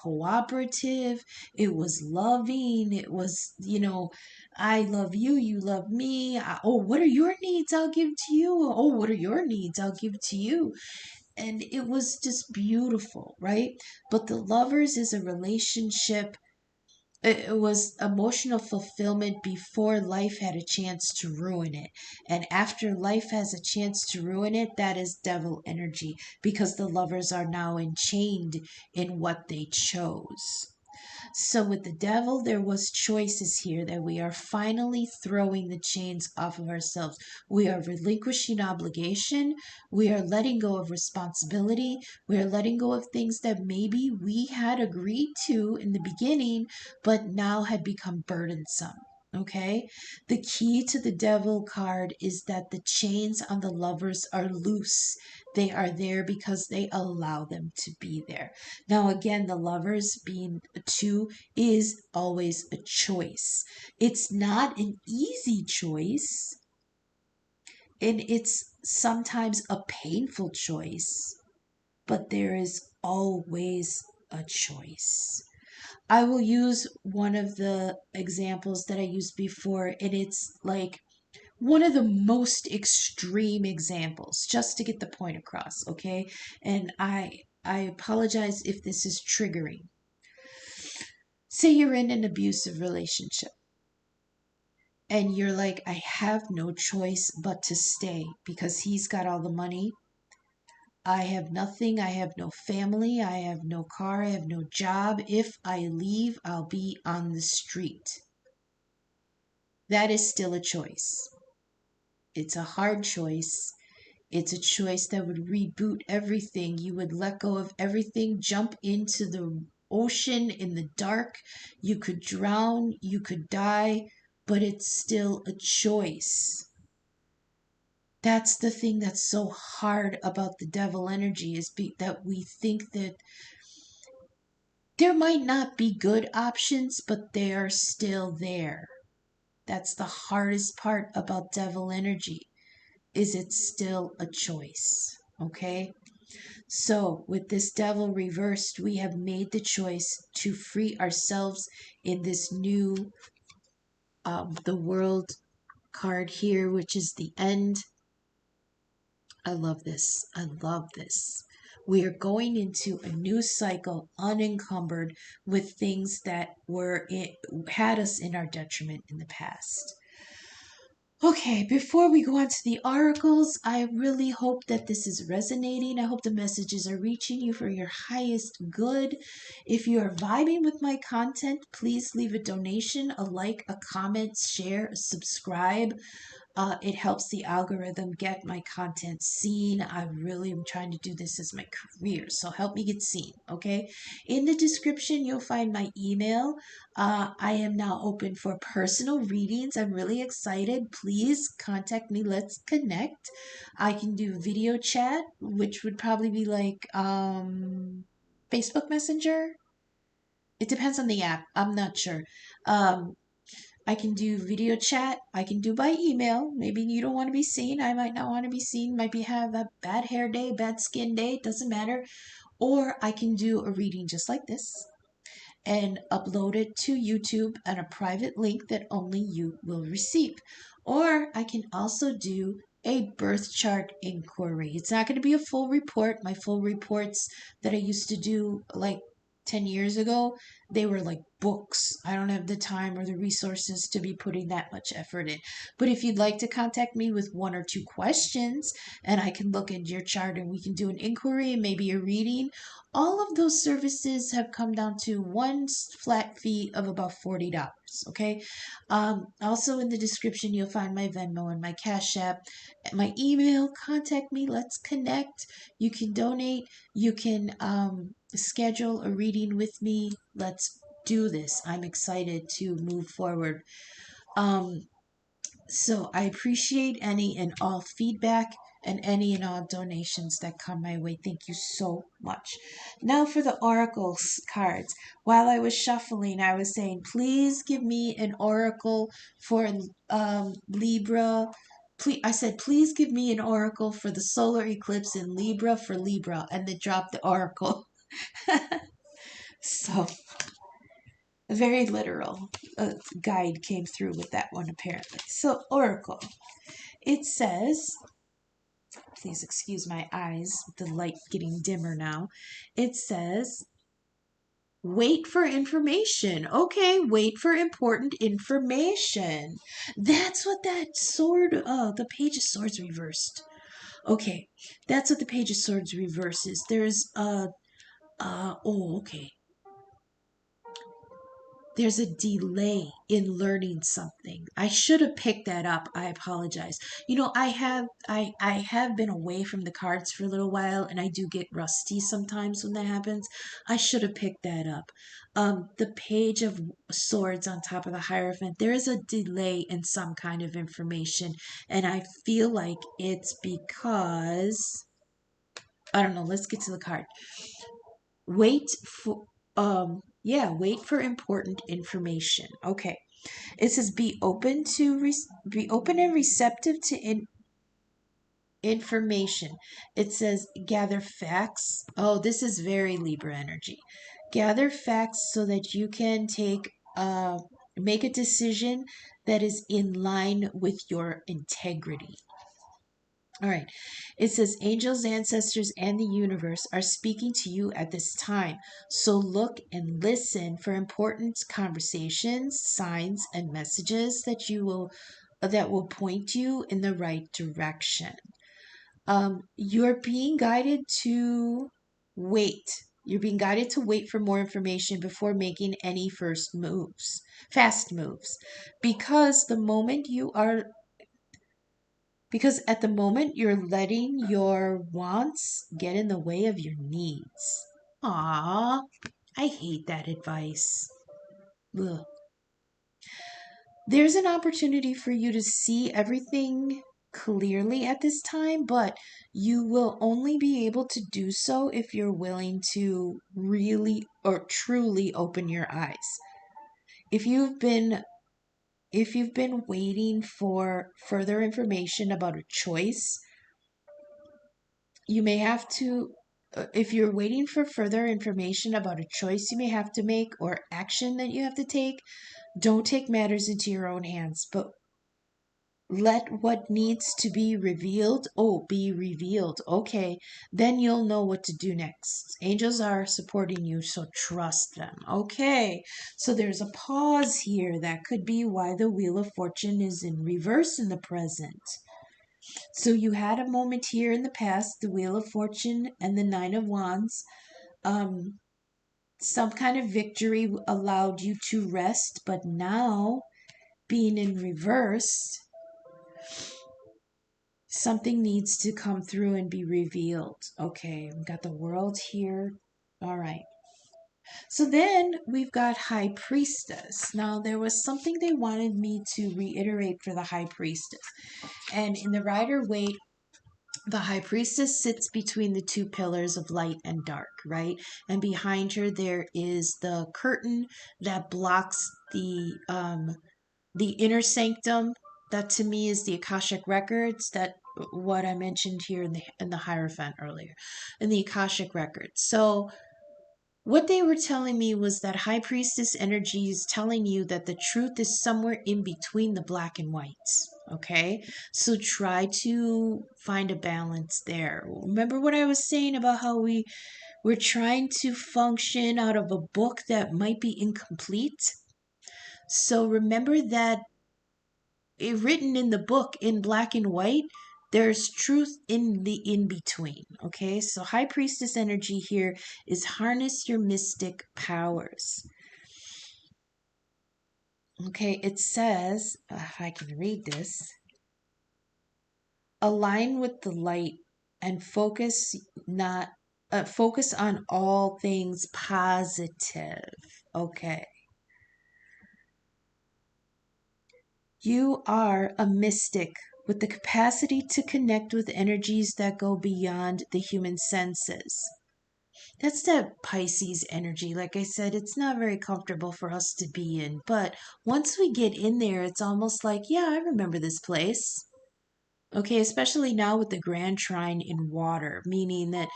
cooperative. It was loving. It was, I love you, you love me. Oh, what are your needs? I'll give to you. Oh, what are your needs? I'll give to you. And it was just beautiful, right? But the lovers is a relationship. It was emotional fulfillment before life had a chance to ruin it. And after life has a chance to ruin it, that is devil energy, because the lovers are now enchained in what they chose. So with the devil, there was choices here that we are finally throwing the chains off of ourselves. We are relinquishing obligation. We are letting go of responsibility. We are letting go of things that maybe we had agreed to in the beginning, but now had become burdensome. Okay? The key to the devil card is that the chains on the lovers are loose. They are there because they allow them to be there. Now, again, the lovers being two is always a choice. It's not an easy choice, and it's sometimes a painful choice, but there is always a choice. I will use one of the examples that I used before, and it's like one of the most extreme examples, just to get the point across, okay? And I apologize if this is triggering. Say you're in an abusive relationship and you're like, I have no choice but to stay because he's got all the money. I have nothing. I have no family. I have no car. I have no job. If I leave, I'll be on the street. That is still a choice. It's a hard choice. It's a choice that would reboot everything. You would let go of everything, jump into the ocean in the dark. You could drown, you could die, but it's still a choice. That's the thing that's so hard about the devil energy, is that we think that there might not be good options, but they are still there. That's the hardest part about devil energy, is it's still a choice. Okay? So, with this devil reversed, we have made the choice to free ourselves in this new, the world card here, which is the end. I love this. I love this. We are going into a new cycle unencumbered with things that had us in our detriment in the past. Okay, before we go on to the oracles, I really hope that this is resonating. I hope the messages are reaching you for your highest good. If you are vibing with my content, please leave a donation, a like, a comment, share, subscribe. It helps the algorithm get my content seen. I really am trying to do this as my career, so help me get seen, okay? In the description, you'll find my email. I am now open for personal readings. I'm really excited. Please contact me. Let's connect. I can do video chat, which would probably be like Facebook Messenger. It depends on the app. I'm not sure. I can do video chat. I can do by email. Maybe you don't want to be seen. I might not want to be seen. Might be have a bad hair day, bad skin day. Doesn't matter. Or I can do a reading just like this. and upload it to YouTube on a private link that only you will receive. Or I can also do a birth chart inquiry. It's not going to be a full report. My full reports that I used to do like 10 years ago, they were like books. I don't have the time or the resources to be putting that much effort in. But if you'd like to contact me with one or two questions, and I can look into your chart and we can do an inquiry and maybe a reading, all of those services have come down to one flat fee of about $40. Okay. Also in the description, you'll find my Venmo and my Cash App, my email. Contact me. Let's connect. You can donate. You can schedule a reading with me. Let's do this. I'm excited to move forward. So I appreciate any and all feedback and any and all donations that come my way. Thank you so much. Now for the oracle cards. While I was shuffling, I was saying, please give me an oracle for Libra. I said, please give me an oracle for the solar eclipse in Libra for Libra, and they dropped the oracle. So, a very literal guide came through with that one, apparently. So, oracle. It says, please excuse my eyes, the light getting dimmer now. It says, wait for information. Okay, wait for important information. That's what that sword, the Page of Swords reversed. Okay, that's what the Page of Swords reverses. There's okay. There's a delay in learning something. I should have picked that up. I apologize. You know, I have been away from the cards for a little while, and I do get rusty sometimes when that happens. I should have picked that up. The Page of Swords on top of the Hierophant, there is a delay in some kind of information, and I feel like it's because I don't know. Let's get to the card. Wait for wait for important information. Okay. It says be open and receptive to information. It says gather facts. Oh, this is very Libra energy. Gather facts so that you can make a decision that is in line with your integrity. All right. It says angels, ancestors, and the universe are speaking to you at this time. So look and listen for important conversations, signs, and messages that will point you in the right direction. You're being guided to wait. You're being guided to wait for more information before making any fast moves, because at the moment you're letting your wants get in the way of your needs. Ah, I hate that advice. Ugh. There's an opportunity for you to see everything clearly at this time, but you will only be able to do so if you're willing to really or truly open your eyes. If you've been waiting for further information about a choice, you may have to, if you're waiting for further information about a choice you may have to make or action that you have to take, don't take matters into your own hands, but let what needs to be revealed, be revealed. Okay, then you'll know what to do next. Angels are supporting you, so trust them. Okay, so there's a pause here. That could be why the Wheel of Fortune is in reverse in the present. So you had a moment here in the past, the Wheel of Fortune and the Nine of Wands. Some kind of victory allowed you to rest, but now, being in reverse, something needs to come through and be revealed. Okay, we've got the World here. All right. So then we've got High Priestess. Now, there was something they wanted me to reiterate for the High Priestess. And in the Rider-Waite, the High Priestess sits between the two pillars of light and dark, right? And behind her there is the curtain that blocks the inner sanctum. That to me is the Akashic records. That what I mentioned here in the Hierophant earlier, in the Akashic records. So what they were telling me was that high priestess energy is telling you that the truth is somewhere in between the black and whites. Okay, so try to find a balance there. Remember what I was saying about how we're trying to function out of a book that might be incomplete? So remember that written in the book in black and white, there's truth in the in between. Okay, so high priestess energy here is harness your mystic powers. Okay, it says, if I can read this, align with the light and focus on all things positive. Okay. You are a mystic with the capacity to connect with energies that go beyond the human senses. That's that Pisces energy. Like I said, it's not very comfortable for us to be in. But once we get in there, it's almost like, yeah, I remember this place. Okay, especially now with the Grand Trine in water, meaning that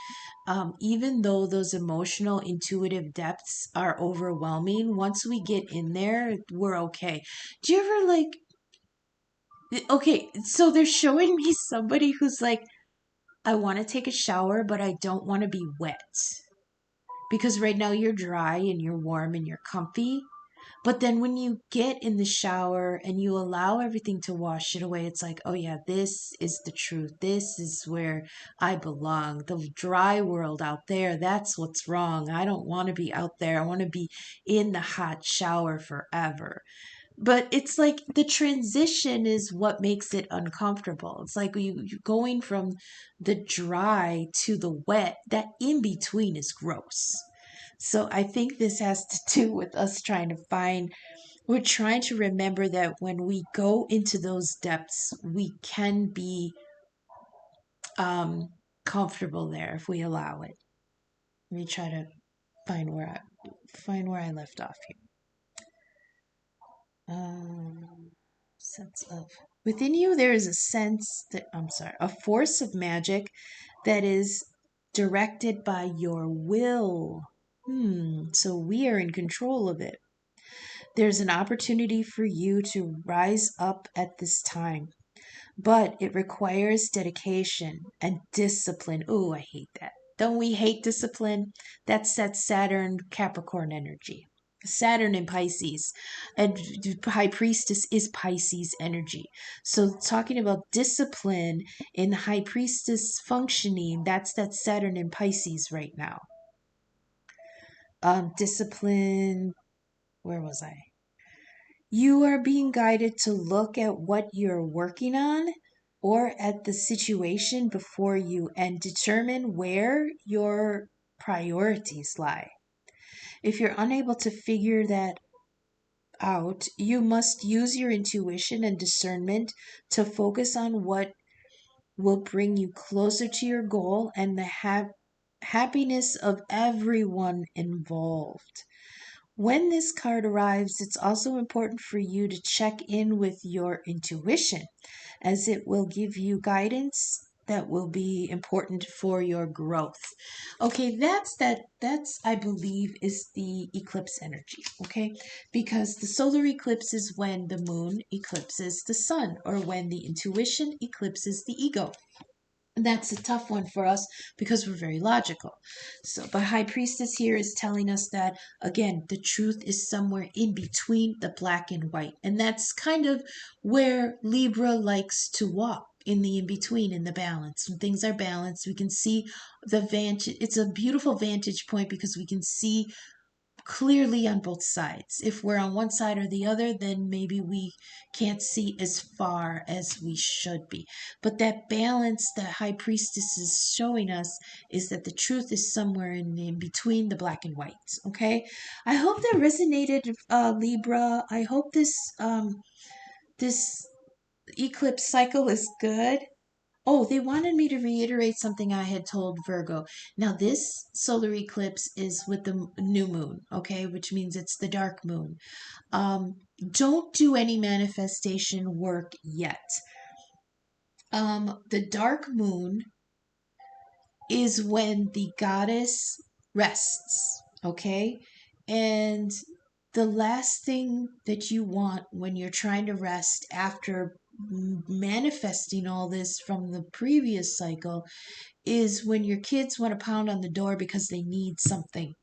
even though those emotional, intuitive depths are overwhelming, once we get in there, we're okay. Do you ever like, okay, so they're showing me somebody who's like, I want to take a shower, but I don't want to be wet. Because right now you're dry and you're warm and you're comfy. But then when you get in the shower and you allow everything to wash it away, it's like, oh yeah, this is the truth. This is where I belong. The dry world out there, that's what's wrong. I don't want to be out there. I want to be in the hot shower forever. But it's like the transition is what makes it uncomfortable. It's like you going from the dry to the wet. That in between is gross. So I think this has to do with us trying to find, we're trying to remember that when we go into those depths, we can be um, comfortable there if we allow it. Let me try to find where I left off here. Sense of within you, there is a sense that a force of magic that is directed by your will. So we are in control of it. There's an opportunity for you to rise up at this time, but it requires dedication and discipline. Oh, I hate that. Don't we hate discipline? That's that Saturn Capricorn energy. Saturn in Pisces, and High Priestess is Pisces energy. So, talking about discipline in High Priestess functioning, that's that Saturn in Pisces right now. Discipline, where was I? You are being guided to look at what you're working on or at the situation before you and determine where your priorities lie. If you're unable to figure that out, you must use your intuition and discernment to focus on what will bring you closer to your goal and the happiness of everyone involved. When this card arrives, it's also important for you to check in with your intuition, as it will give you guidance that will be important for your growth. Okay, that's I believe is the eclipse energy, okay? Because the solar eclipse is when the moon eclipses the sun, or when the intuition eclipses the ego. And that's a tough one for us because we're very logical. So, but High Priestess here is telling us that, again, the truth is somewhere in between the black and white. And that's kind of where Libra likes to walk, in the in between, in the balance. When things are balanced, we can see the vantage. It's a beautiful vantage point because we can see clearly on both sides. If we're on one side or the other, then maybe we can't see as far as we should be. But that balance that High Priestess is showing us is that the truth is somewhere in between the black and whites. Okay, I hope that resonated, Libra. I hope this eclipse cycle is good. Oh, they wanted me to reiterate something I had told Virgo. Now, this solar eclipse is with the new moon, okay, which means it's the dark moon. Don't do any manifestation work yet. The dark moon is when the goddess rests. Okay? And the last thing that you want when you're trying to rest after manifesting all this from the previous cycle is when your kids want to pound on the door because they need something.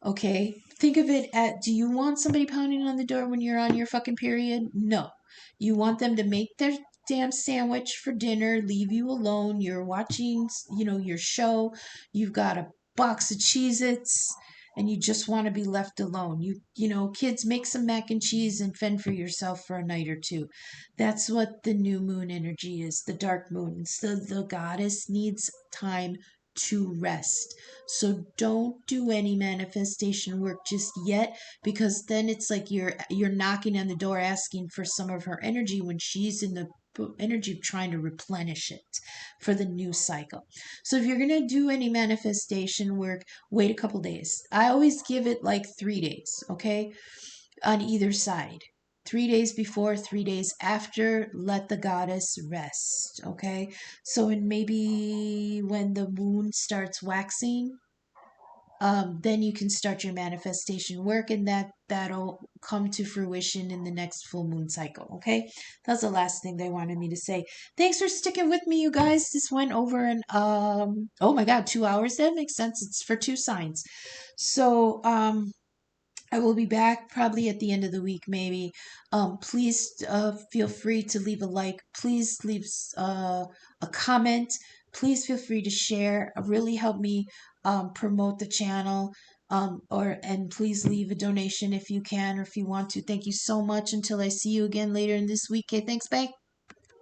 Okay? Think of it at, do you want somebody pounding on the door when you're on your fucking period? No. You want them to make their damn sandwich for dinner, leave you alone. You're watching, your show. You've got a box of Cheez-Its and you just want to be left alone. Kids, make some mac and cheese and fend for yourself for a night or two. That's what the new moon energy is, the dark moon. So the goddess needs time to rest. So don't do any manifestation work just yet, because then it's like you're knocking on the door asking for some of her energy when she's in the energy of trying to replenish it for the new cycle. So if you're going to do any manifestation work, wait a couple days. I always give it like 3 days, okay? On either side. 3 days before, 3 days after, let the goddess rest. Okay. So, in maybe when the moon starts waxing, then you can start your manifestation work, and that'll come to fruition in the next full moon cycle. Okay, that's the last thing they wanted me to say. Thanks for sticking with me, you guys. This went over in oh my god, 2 hours. That makes sense. It's for two signs. So I will be back probably at the end of the week, maybe. Please feel free to leave a like. Please leave a comment. Please feel free to share. Really help me promote the channel. And please leave a donation if you can or if you want to. Thank you so much. Until I see you again later in this week. Okay, thanks. Bye.